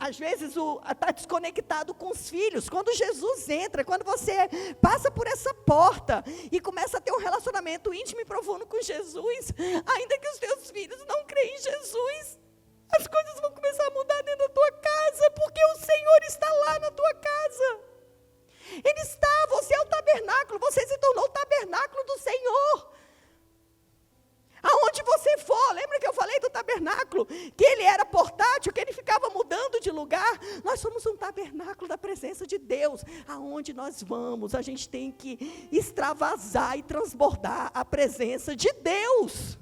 Às vezes está desconectado com os filhos. Quando Jesus entra, quando você passa por essa porta e começa a ter um relacionamento íntimo e profundo com Jesus, ainda que os teus filhos não creem em Jesus, as coisas vão começar a mudar dentro da tua casa, porque o Senhor está lá na tua casa. Ele está, você é o tabernáculo, você se tornou o tabernáculo do Senhor. Aonde você for, lembra que eu falei do tabernáculo? Que ele era portátil, que ele ficava mudando de lugar. Nós somos um tabernáculo da presença de Deus. Aonde nós vamos, a gente tem que extravasar e transbordar a presença de Deus.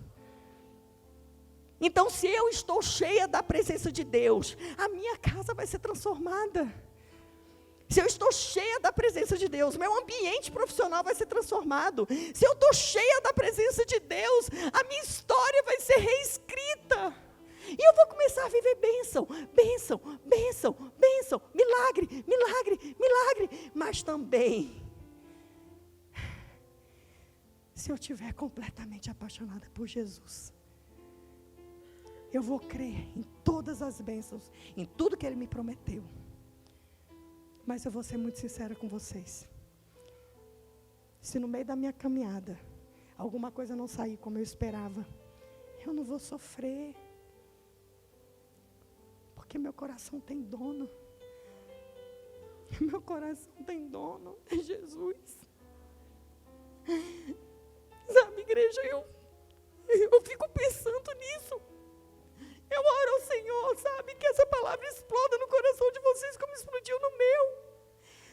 Então, se eu estou cheia da presença de Deus, a minha casa vai ser transformada. Se eu estou cheia da presença de Deus, meu ambiente profissional vai ser transformado. Se eu estou cheia da presença de Deus, a minha história vai ser reescrita. E eu vou começar a viver bênção, bênção, bênção, bênção, milagre, milagre, milagre. Mas também, se eu estiver completamente apaixonada por Jesus, eu vou crer em todas as bênçãos, em tudo que Ele me prometeu. Mas eu vou ser muito sincera com vocês. Se no meio da minha caminhada, alguma coisa não sair como eu esperava, eu não vou sofrer. Porque meu coração tem dono. Meu coração tem dono, é Jesus. Sabe, igreja, eu fico pensando nisso. Eu oro ao Senhor, sabe, que essa palavra exploda no coração de vocês como explodiu no meu.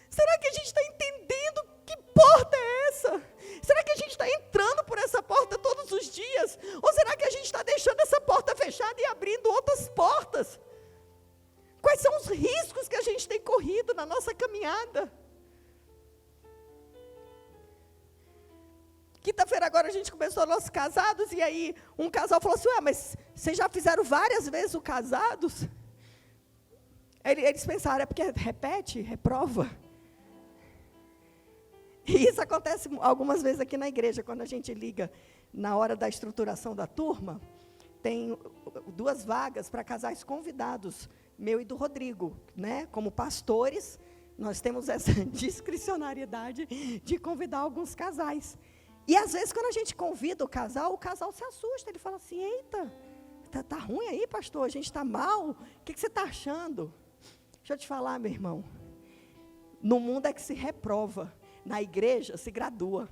Será que a gente está entendendo que porta é essa? Será que a gente está entrando por essa porta todos os dias? Ou será que a gente está deixando essa porta fechada e abrindo outras portas? Quais são os riscos que a gente tem corrido na nossa caminhada? Quinta-feira agora a gente começou nossos casados, e aí um casal falou assim, mas vocês já fizeram várias vezes o casados? Eles pensaram, é porque repete, reprova. E isso acontece algumas vezes aqui na igreja, quando a gente liga na hora da estruturação da turma, tem 2 vagas para casais convidados, meu e do Rodrigo, né? Como pastores, nós temos essa discricionariedade de convidar alguns casais. E às vezes quando a gente convida o casal se assusta, ele fala assim, eita, tá ruim aí, pastor, a gente está mal, o que você está achando? Deixa eu te falar, meu irmão, no mundo é que se reprova, na igreja se gradua.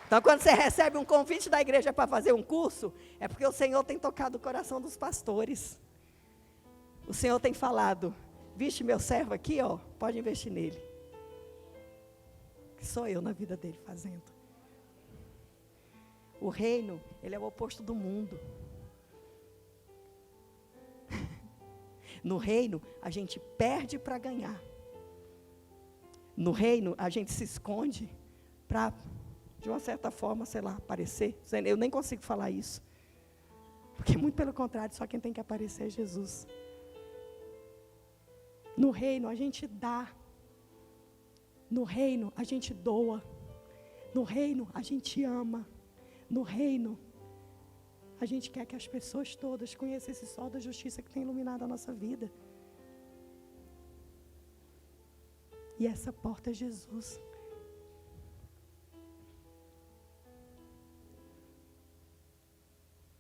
Então, quando você recebe um convite da igreja para fazer um curso, é porque o Senhor tem tocado o coração dos pastores. O Senhor tem falado, vixe, meu servo aqui, ó, pode investir nele. Que sou eu na vida dele fazendo. O reino, ele é o oposto do mundo. No reino, a gente perde para ganhar. No reino, a gente se esconde para, de uma certa forma, sei lá, aparecer. Eu nem consigo falar isso. Porque, muito pelo contrário, só quem tem que aparecer é Jesus. No reino, a gente dá. No reino, a gente doa. No reino, a gente ama. No reino, a gente quer que as pessoas todas conheçam esse sol da justiça que tem iluminado a nossa vida. E essa porta é Jesus.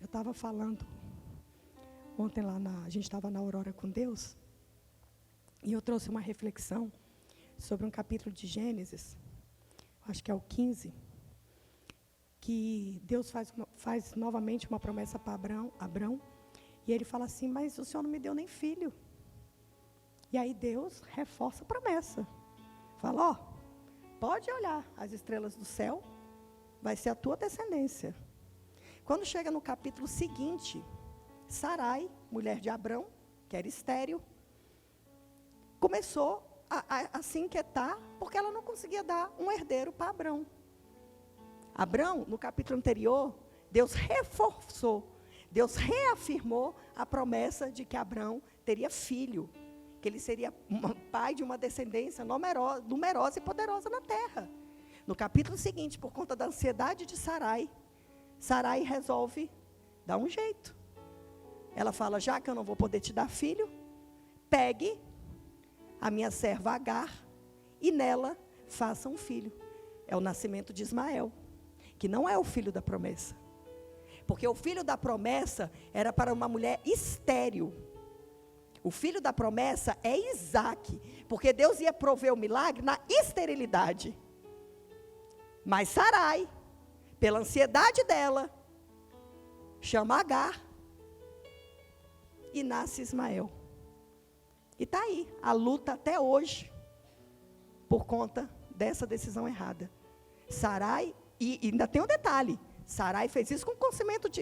Eu estava falando ontem lá, a gente estava na Aurora com Deus, e eu trouxe uma reflexão sobre um capítulo de Gênesis, acho que é o 15, que Deus faz novamente uma promessa para Abrão, e ele fala assim, mas o Senhor não me deu nem filho. E aí Deus reforça a promessa. Fala, ó, pode olhar as estrelas do céu, vai ser a tua descendência. Quando chega no capítulo seguinte, Sarai, mulher de Abrão, que era estéril, começou a se inquietar, porque ela não conseguia dar um herdeiro para Abrão. Abrão, no capítulo anterior, Deus reforçou, Deus reafirmou a promessa de que Abrão teria filho, que ele seria pai de uma descendência numerosa e poderosa na terra. No capítulo seguinte, por conta da ansiedade de Sarai, Sarai resolve dar um jeito. Ela fala, já que eu não vou poder te dar filho, pegue a minha serva Agar e nela faça um filho. É o nascimento de Ismael, que não é o filho da promessa. Porque o filho da promessa era para uma mulher estéril. O filho da promessa é Isaque, porque Deus ia prover o milagre na esterilidade. Mas Sarai, pela ansiedade dela, chama Agar e nasce Ismael. E está aí, a luta até hoje, por conta dessa decisão errada. Sarai, e ainda tem um detalhe, Sarai fez isso com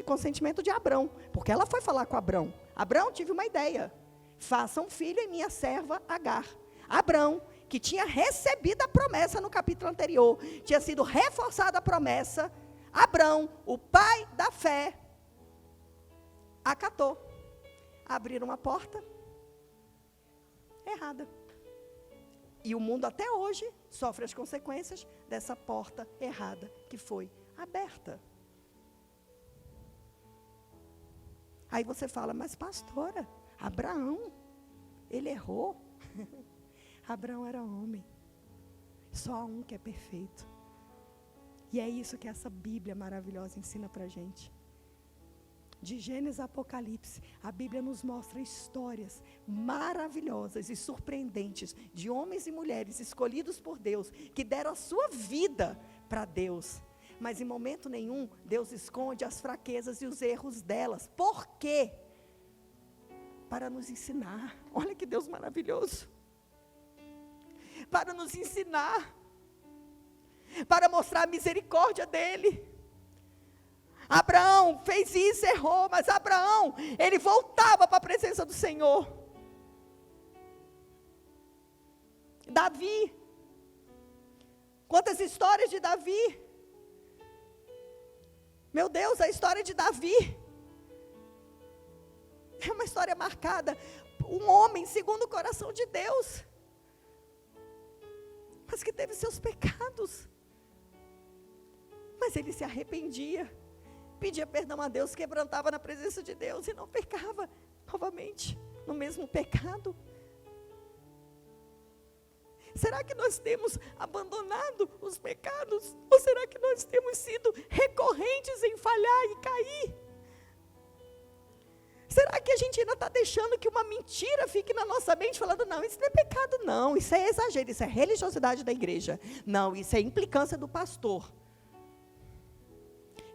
consentimento de Abrão, porque ela foi falar com Abrão. Abrão, tive uma ideia, faça um filho em minha serva Agar. Abrão, que tinha recebido a promessa no capítulo anterior, tinha sido reforçada a promessa, Abrão, o pai da fé, acatou. Abriram uma porta errada. E o mundo até hoje sofre as consequências dessa porta errada que foi aberta. Aí você fala, mas pastora, Abraão, ele errou. Abraão era homem. Só há um que é perfeito. E é isso que essa Bíblia maravilhosa ensina pra gente. De Gênesis a Apocalipse, a Bíblia nos mostra histórias maravilhosas e surpreendentes de homens e mulheres escolhidos por Deus, que deram a sua vida para Deus. Mas em momento nenhum, Deus esconde as fraquezas e os erros delas. Por quê? Para nos ensinar. Olha que Deus maravilhoso. Para nos ensinar. Para mostrar a misericórdia dEle. Abraão fez isso, errou, mas Abraão, ele voltava para a presença do Senhor. Davi, quantas histórias de Davi, meu Deus, a história de Davi, é uma história marcada, um homem segundo o coração de Deus, mas que teve seus pecados, mas ele se arrependia, pedia perdão a Deus, quebrantava na presença de Deus e não pecava novamente no mesmo pecado. Será que nós temos abandonado os pecados? Ou será que nós temos sido recorrentes em falhar e cair? Será que a gente ainda está deixando que uma mentira fique na nossa mente, falando, não, isso não é pecado não, isso é exagero, isso é religiosidade da igreja. Não, isso é implicância do pastor.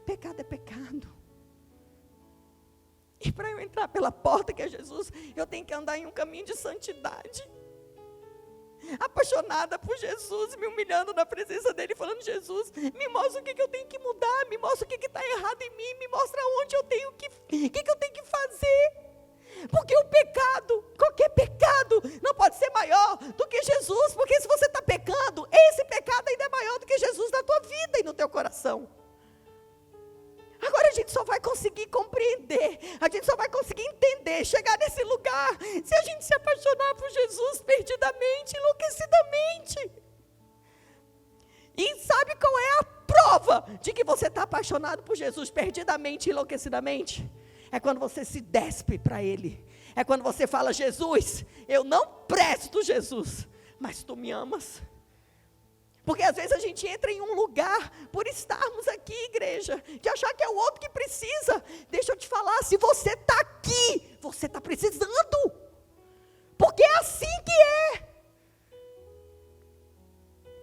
Pecado é pecado. E para eu entrar pela porta que é Jesus, eu tenho que andar em um caminho de santidade. Apaixonada por Jesus, me humilhando na presença dele, falando, Jesus, me mostra o que eu tenho que mudar, me mostra o que está errado em mim, me mostra onde eu tenho que eu tenho que fazer. Porque o pecado, qualquer pecado, não pode ser maior do que Jesus, porque se você está pecando, esse pecado ainda é maior do que Jesus na tua vida e no teu coração. Agora a gente só vai conseguir compreender, a gente só vai conseguir entender, chegar nesse lugar, se a gente se apaixonar por Jesus perdidamente, enlouquecidamente. E sabe qual é a prova de que você está apaixonado por Jesus perdidamente, enlouquecidamente? É quando você se despe para Ele. É quando você fala, Jesus, eu não presto, Jesus, mas Tu me amas. Porque às vezes a gente entra em um lugar, por estarmos aqui, igreja, de achar que é o outro que precisa. Deixa eu te falar, se você está aqui, você está precisando. Porque é assim que é.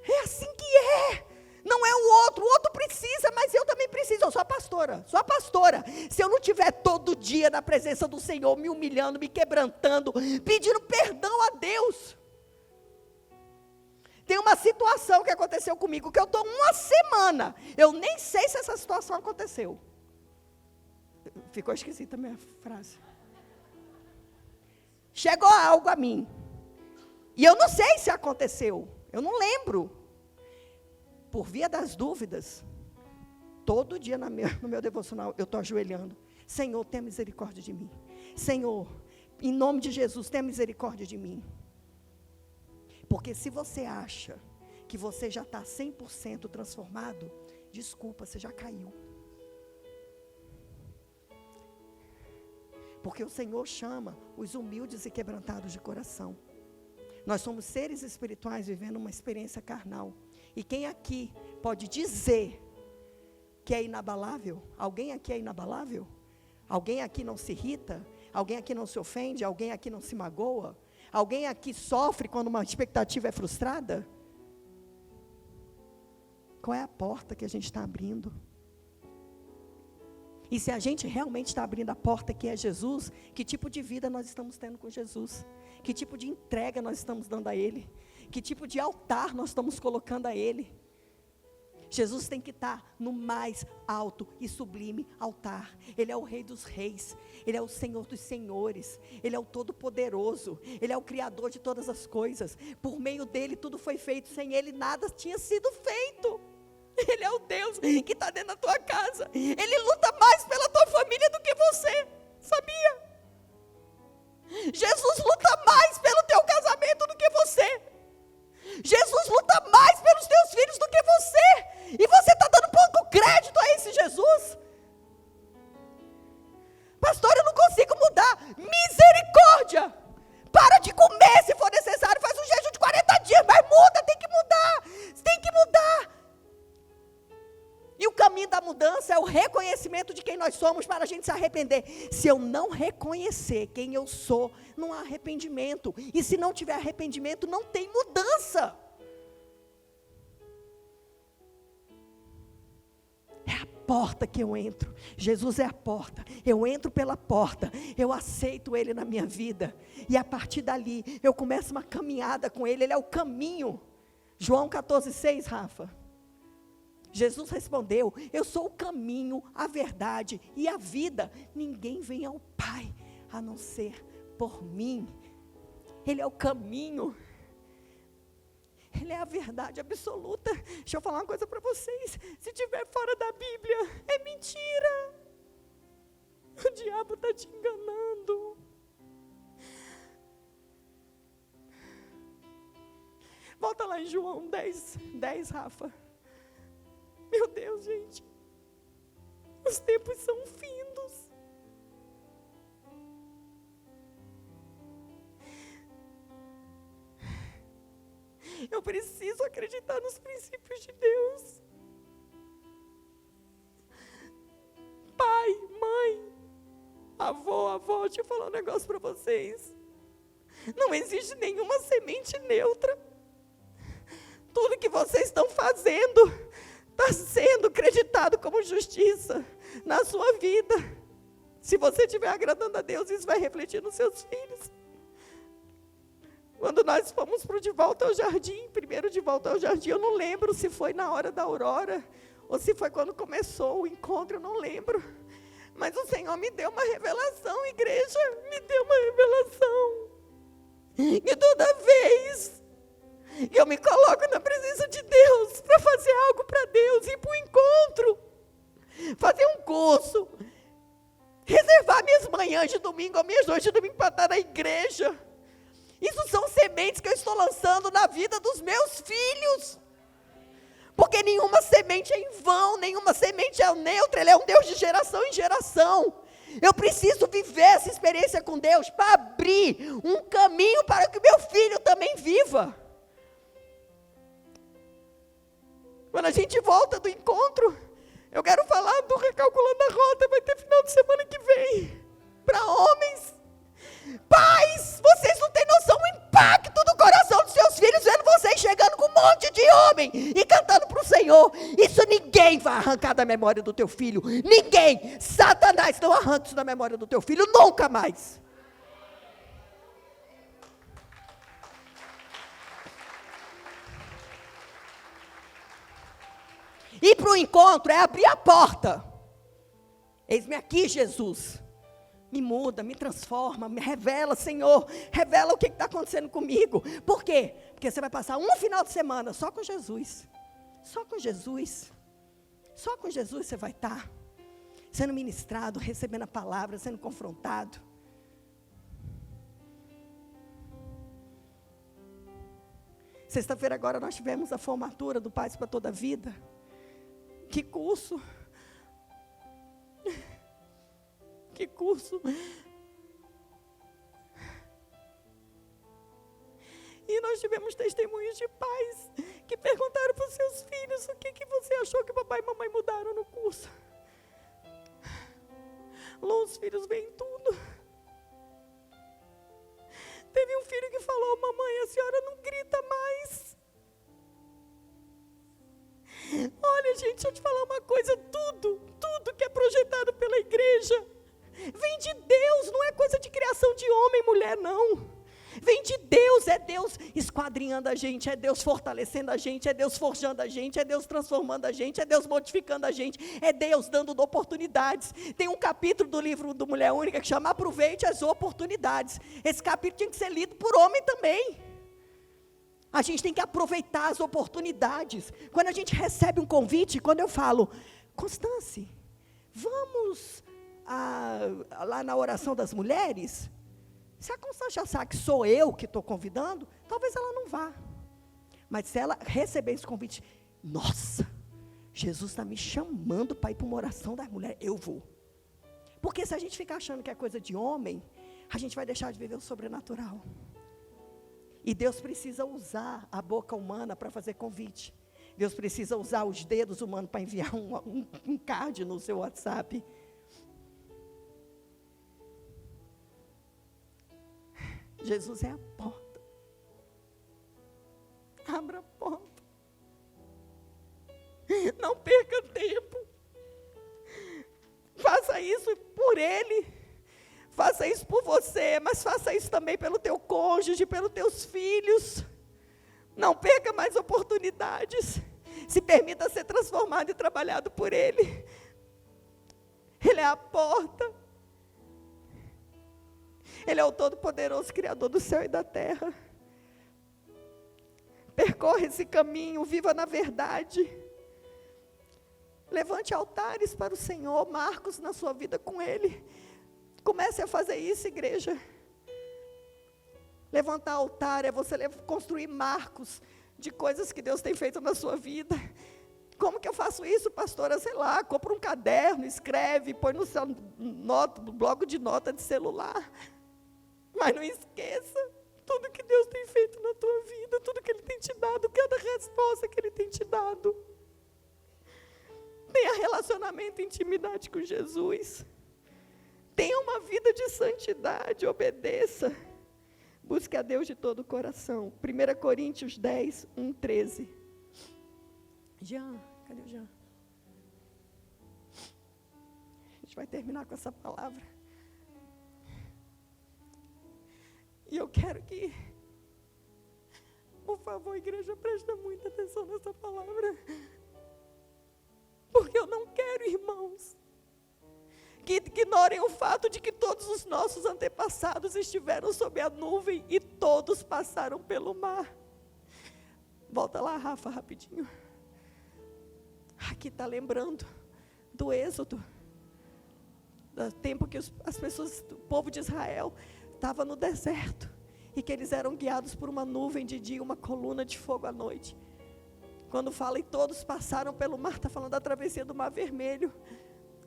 É assim que é. Não é o outro precisa, mas eu também preciso. Eu sou a pastora. Se eu não estiver todo dia na presença do Senhor, me humilhando, me quebrantando, pedindo perdão a Deus. Tem uma situação que aconteceu comigo, que eu estou uma semana, eu nem sei se essa situação aconteceu. Ficou esquisita a minha frase. Chegou algo a mim. E eu não sei se aconteceu, eu não lembro. Por via das dúvidas, todo dia no meu devocional eu estou ajoelhando. Senhor, tenha misericórdia de mim. Senhor, em nome de Jesus, tenha misericórdia de mim. Porque se você acha que você já está 100% transformado, desculpa, você já caiu. Porque o Senhor chama os humildes e quebrantados de coração. Nós somos seres espirituais vivendo uma experiência carnal. E quem aqui pode dizer que é inabalável? Alguém aqui é inabalável? Alguém aqui não se irrita? Alguém aqui não se ofende? Alguém aqui não se magoa? Alguém aqui sofre quando uma expectativa é frustrada? Qual é a porta que a gente está abrindo? E se a gente realmente está abrindo a porta que é Jesus, que tipo de vida nós estamos tendo com Jesus? Que tipo de entrega nós estamos dando a Ele? Que tipo de altar nós estamos colocando a Ele? Jesus tem que estar no mais alto e sublime altar. Ele é o Rei dos Reis, Ele é o Senhor dos Senhores, Ele é o Todo-Poderoso, Ele é o Criador de todas as coisas. Por meio dEle tudo foi feito, sem Ele nada tinha sido feito. Ele é o Deus que está dentro da tua casa. Ele luta mais pela tua família do que você, sabia? Jesus luta mais pelo teu casamento do que você. Jesus luta mais pelos teus filhos do que você. E você está dando pouco crédito a esse Jesus? Pastor, eu não consigo mudar. Misericórdia! Para de comer se for necessário. Faz um jejum de 40 dias, mas muda, tem que mudar. Tem que mudar. E o caminho da mudança é o reconhecimento de quem nós somos para a gente se arrepender. Se eu não reconhecer quem eu sou, não há arrependimento. E se não tiver arrependimento, não tem mudança. É a porta que eu entro. Jesus é a porta. Eu entro pela porta. Eu aceito Ele na minha vida. E a partir dali, eu começo uma caminhada com Ele. Ele é o caminho. João 14,6, Rafa. Jesus respondeu: eu sou o caminho, a verdade e a vida. Ninguém vem ao Pai a não ser por mim. Ele é o caminho. Ele é a verdade absoluta. Deixa eu falar uma coisa para vocês. Se estiver fora da Bíblia, é mentira. O diabo está te enganando. Volta lá em João 10, Rafa. Meu Deus, gente, os tempos são findos. Eu preciso acreditar nos princípios de Deus. Pai, mãe, avó, deixa eu falar um negócio para vocês. Não existe nenhuma semente neutra. Tudo que vocês estão fazendo está sendo acreditado como justiça na sua vida. Se você estiver agradando a Deus, isso vai refletir nos seus filhos. Quando nós fomos para o De Volta ao Jardim, primeiro De Volta ao Jardim, eu não lembro se foi na hora da aurora, ou se foi quando começou o encontro, eu não lembro. Mas o Senhor me deu uma revelação, igreja, me deu uma revelação. E toda vez que eu me coloco na presença de Deus para fazer algo para Deus, ir para o encontro, fazer um curso, reservar minhas manhãs de domingo, ou minhas noites de domingo para estar na igreja. Isso são sementes que eu estou lançando na vida dos meus filhos. Porque nenhuma semente é em vão, nenhuma semente é neutra, Ele é um Deus de geração em geração. Eu preciso viver essa experiência com Deus para abrir um caminho para que o meu filho também viva. Quando a gente volta do encontro, eu quero falar do Recalculando a Rota, vai ter final de semana que vem, para homens. Pais, vocês não têm noção do impacto do coração dos seus filhos, vendo vocês chegando com um monte de homem e cantando para o Senhor. Isso ninguém vai arrancar da memória do teu filho, ninguém. Satanás não arranca isso da memória do teu filho, nunca mais. Ir para o encontro é abrir a porta. Eis-me aqui, Jesus. Me muda, me transforma, me revela, Senhor. Revela o que está acontecendo comigo. Por quê? Porque você vai passar um final de semana só com Jesus. Só com Jesus. Só com Jesus você vai estar sendo ministrado, recebendo a palavra, sendo confrontado. Sexta-feira agora nós tivemos a formatura do Paz para Toda a Vida. Que curso! Que curso! E nós tivemos testemunhos de pais que perguntaram para os seus filhos: o que você achou que papai e mamãe mudaram no curso? Lá os filhos veem tudo. Teve um filho que falou: mamãe, a senhora não grita mais. Olha, gente, deixa eu te falar uma coisa: tudo que é projetado pela igreja vem de Deus, não é coisa de criação de homem e mulher, não. Vem de Deus, é Deus esquadrinhando a gente, é Deus fortalecendo a gente, é Deus forjando a gente, é Deus transformando a gente, é Deus modificando a gente, é Deus dando oportunidades. Tem um capítulo do livro do Mulher Única que chama Aproveite as Oportunidades. Esse capítulo tinha que ser lido por homem também. A gente tem que aproveitar as oportunidades. Quando a gente recebe um convite, quando eu falo: Constance, vamos lá na oração das mulheres? Se a Constância achar que sou eu que estou convidando, talvez ela não vá. Mas se ela receber esse convite: nossa, Jesus está me chamando para ir para uma oração das mulheres, eu vou. Porque se a gente ficar achando que é coisa de homem, a gente vai deixar de viver o sobrenatural. E Deus precisa usar a boca humana para fazer convite. Deus precisa usar os dedos humanos para enviar um card no seu WhatsApp. Jesus é a porta. Abra a porta. Não perca tempo. Faça isso por Ele. Faça isso por você, mas faça isso também pelo teu cônjuge, pelos teus filhos. Não perca mais oportunidades. Se permita ser transformado e trabalhado por Ele. Ele é a porta. Ele é o Todo-Poderoso, Criador do céu e da terra. Percorra esse caminho, viva na verdade. Levante altares para o Senhor, marcos na sua vida com Ele. Comece a fazer isso, igreja. Levantar altar é você construir marcos de coisas que Deus tem feito na sua vida. Como que eu faço isso, pastora? Sei lá, compra um caderno, escreve, põe no seu bloco de nota de celular. Mas não esqueça tudo que Deus tem feito na tua vida, tudo que Ele tem te dado, cada resposta que Ele tem te dado. Tenha relacionamento e intimidade com Jesus. Tenha uma vida de santidade, obedeça. Busque a Deus de todo o coração. 1 Coríntios 10, 1, 13. Jean, cadê o Jean? A gente vai terminar com essa palavra. E eu quero que, por favor, igreja, preste muita atenção nessa palavra. Porque eu não quero, irmãos, que ignorem o fato de que todos os nossos antepassados estiveram sob a nuvem e todos passaram pelo mar. Volta lá, Rafa, rapidinho. Aqui está lembrando do Êxodo, do tempo que as pessoas, o povo de Israel, estava no deserto, e que eles eram guiados por uma nuvem de dia, uma coluna de fogo à noite. Quando fala e todos passaram pelo mar, está falando da travessia do Mar Vermelho.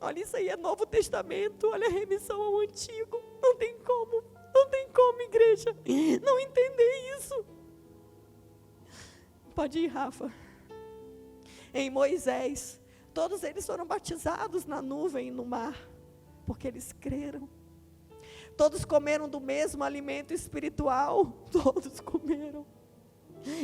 Olha, isso aí é Novo Testamento, olha a remissão ao Antigo. Não tem como, igreja, não entender isso. Pode ir, Rafa. Em Moisés, todos eles foram batizados na nuvem e no mar, porque eles creram. Todos comeram do mesmo alimento espiritual, todos comeram.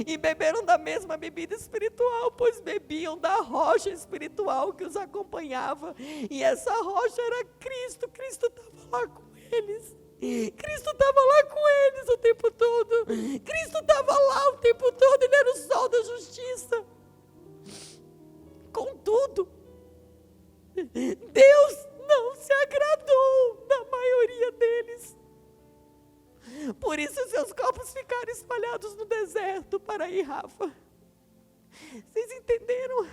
E beberam da mesma bebida espiritual, pois bebiam da rocha espiritual que os acompanhava. E essa rocha era Cristo. Cristo estava lá com eles. Cristo estava lá com eles o tempo todo. Cristo estava lá o tempo todo. Ele era o sol da justiça. Contudo, Deus não se agradou da maioria para aí, Rafa. Vocês entenderam?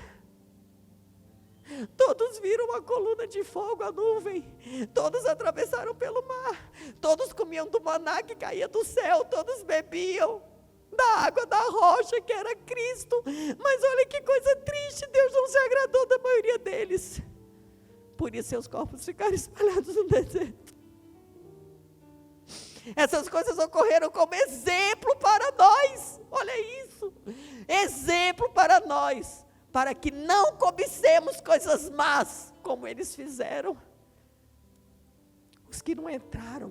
Todos viram a coluna de fogo, a nuvem. Todos atravessaram pelo mar. Todos comiam do maná que caía do céu. Todos bebiam da água da rocha que era Cristo. Mas olha que coisa triste, Deus não se agradou da maioria deles. Por isso seus corpos ficaram espalhados no deserto. Essas coisas ocorreram como exemplo para nós. Olha isso. Exemplo para nós. Para que não cobicemos coisas más, como eles fizeram. Os que não entraram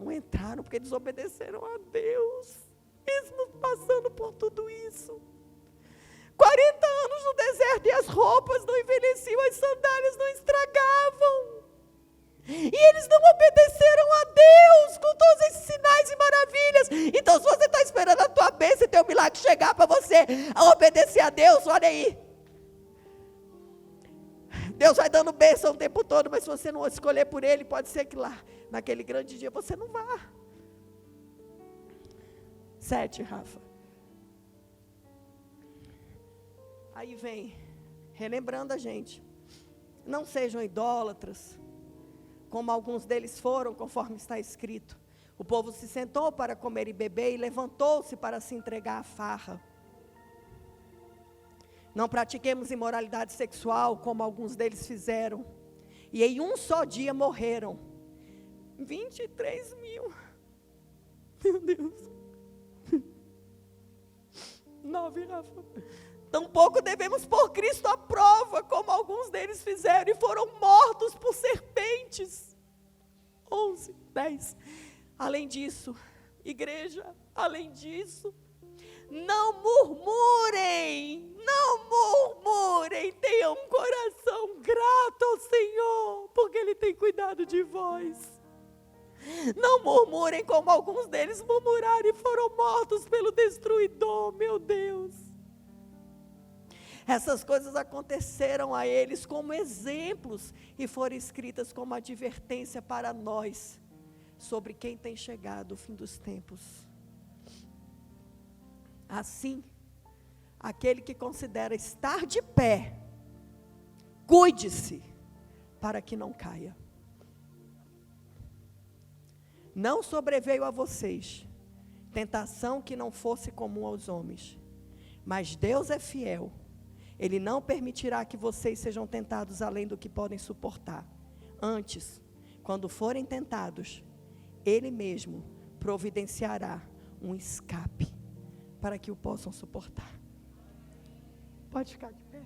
porque desobedeceram a Deus, mesmo passando por tudo isso. 40 anos no deserto e as roupas não envelheciam, as sandálias não estragavam. E eles não obedeceram a Deus com todos esses sinais e maravilhas. Então, se você está esperando a tua bênção e teu milagre chegar para você obedecer a Deus, olha aí. Deus vai dando bênção o tempo todo, mas se você não escolher por Ele, pode ser que lá, naquele grande dia, você não vá. 7, Rafa. Aí vem, relembrando a gente, não sejam idólatras, como alguns deles foram, conforme está escrito. O povo se sentou para comer e beber e levantou-se para se entregar à farra. Não pratiquemos imoralidade sexual, como alguns deles fizeram. E em um só dia morreram 23 mil. Meu Deus. 9, Rafa. Tampouco devemos pôr Cristo à prova, como alguns deles fizeram e foram mortos por serpentes. 11, 10. Além disso, igreja, além disso, não murmurem, tenham um coração grato ao Senhor, porque Ele tem cuidado de vós. Não murmurem como alguns deles murmuraram e foram mortos pelo destruidor, meu Deus. Essas coisas aconteceram a eles como exemplos e foram escritas como advertência para nós, sobre quem tem chegado o fim dos tempos. Assim, aquele que considera estar de pé, cuide-se para que não caia. Não sobreveio a vocês tentação que não fosse comum aos homens, mas Deus é fiel. Ele não permitirá que vocês sejam tentados além do que podem suportar. Antes, quando forem tentados, Ele mesmo providenciará um escape para que o possam suportar. Pode ficar de pé.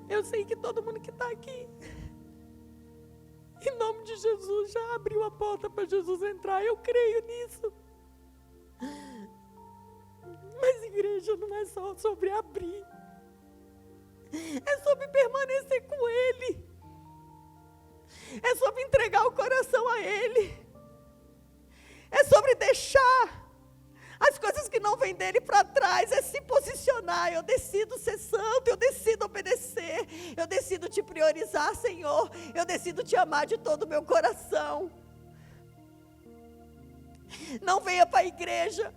Eu sei que todo mundo que está aqui, em nome de Jesus, já abriu a porta para Jesus entrar. Eu creio nisso. Mas igreja não é só sobre abrir. É sobre permanecer com Ele. É sobre entregar o coração a Ele. É sobre deixar as coisas que não vêm dele para trás. É se posicionar. Eu decido ser santo. Eu decido obedecer. Eu decido te priorizar, Senhor. Eu decido te amar de todo o meu coração. Não venha para a igreja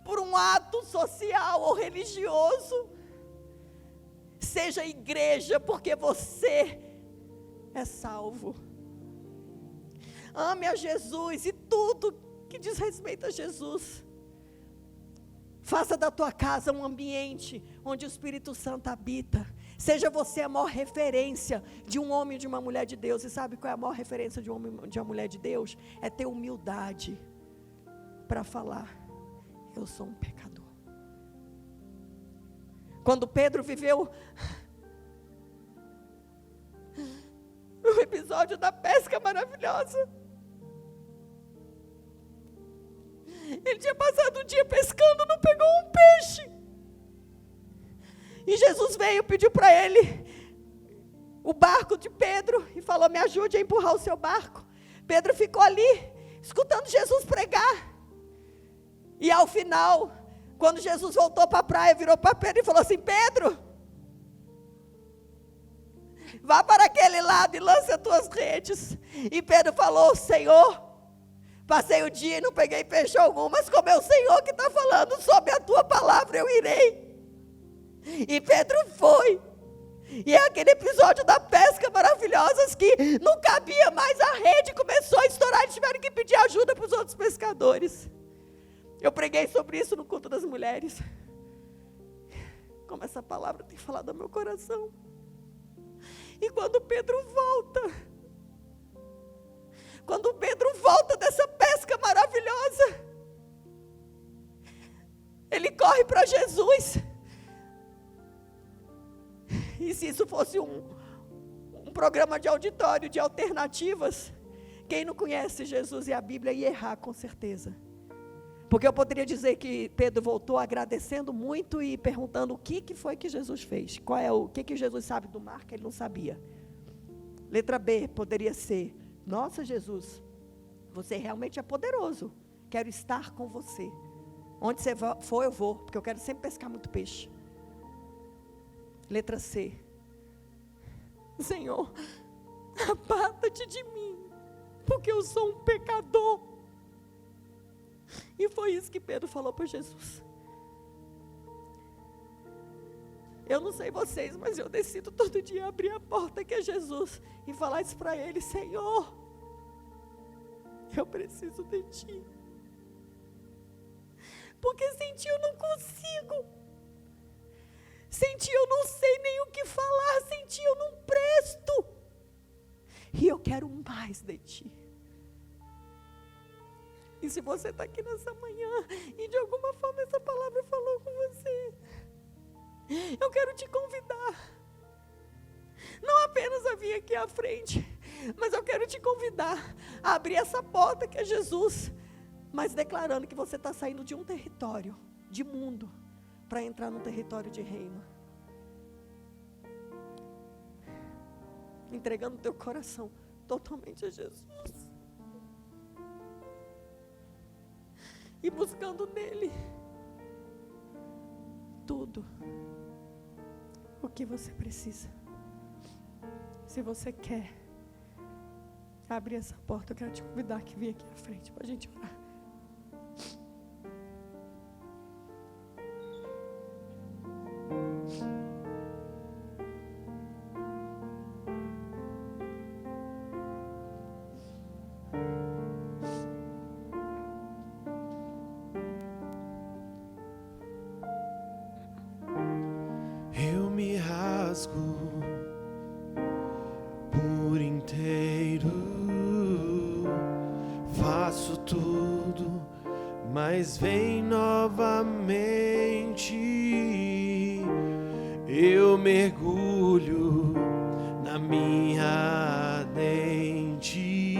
por um ato social ou religioso. Seja igreja porque você é salvo. Ame a Jesus e tudo que diz respeito a Jesus. Faça da tua casa um ambiente onde o Espírito Santo habita. Seja você a maior referência de um homem e de uma mulher de Deus. E sabe qual é a maior referência de um homem e de uma mulher de Deus? É ter humildade para falar: eu sou um pecador. Quando Pedro viveu o episódio da pesca maravilhosa, ele tinha passado o dia pescando, não pegou um peixe. E Jesus veio, pediu para ele o barco de Pedro e falou: me ajude a empurrar o seu barco. Pedro ficou ali, escutando Jesus pregar. E ao final, quando Jesus voltou para a praia, virou para Pedro e falou assim: Pedro, Vá para aquele lado e lance as tuas redes. E Pedro falou: Senhor, passei o dia e não peguei peixe algum, mas como é o Senhor que está falando, sob a tua palavra eu irei. E Pedro foi. E é aquele episódio da pesca maravilhosa que não cabia mais a rede, começou a estourar, eles tiveram que pedir ajuda para os outros pescadores. Eu preguei sobre isso no culto das mulheres. Como essa palavra tem falado ao meu coração. E quando Pedro volta dessa pesca maravilhosa, ele corre para Jesus. E se isso fosse um programa de auditório, de alternativas, quem não conhece Jesus e a Bíblia ia errar com certeza. Porque eu poderia dizer que Pedro voltou agradecendo muito e perguntando o que foi que Jesus fez. O que Jesus sabe do mar que ele não sabia. Letra B poderia ser: nossa, Jesus, você realmente é poderoso. Quero estar com você. Onde você for, eu vou, porque eu quero sempre pescar muito peixe. Letra C: Senhor, aparta-te de mim, porque eu sou um pecador. E foi isso que Pedro falou para Jesus. Eu não sei vocês, mas eu decido todo dia abrir a porta que é Jesus e falar isso para ele: Senhor, eu preciso de ti. Porque sem ti eu não consigo. Sem ti eu não sei nem o que falar. Sem ti eu não presto. E eu quero mais de ti. E se você está aqui nessa manhã e de alguma forma essa palavra falou com você, eu quero te convidar. Não apenas a vir aqui à frente, mas eu quero te convidar a abrir essa porta que é Jesus, mas declarando que você está saindo de um território de mundo para entrar num território de reino. Entregando o teu coração totalmente a Jesus. E buscando nele tudo o que você precisa. Se você quer abrir essa porta, eu quero te convidar que vem aqui à frente para a gente orar. Eu me rasgo por inteiro, faço tudo, mas vem novamente. Eu mergulho na minha ardente,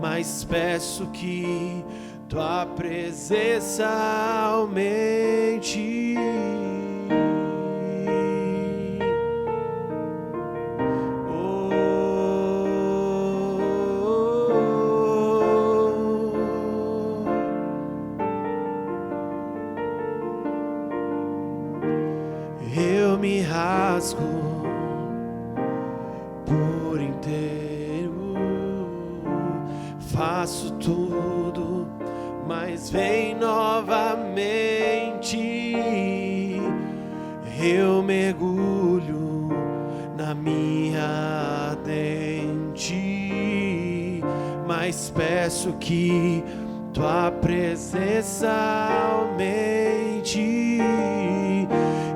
mas peço que tua presença aumente. Eu me rasgo por inteiro, faço tudo, mas vem novamente. Eu mergulho na minha ardente, mas peço que tua presença aumente.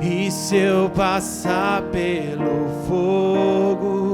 E se eu passar pelo fogo,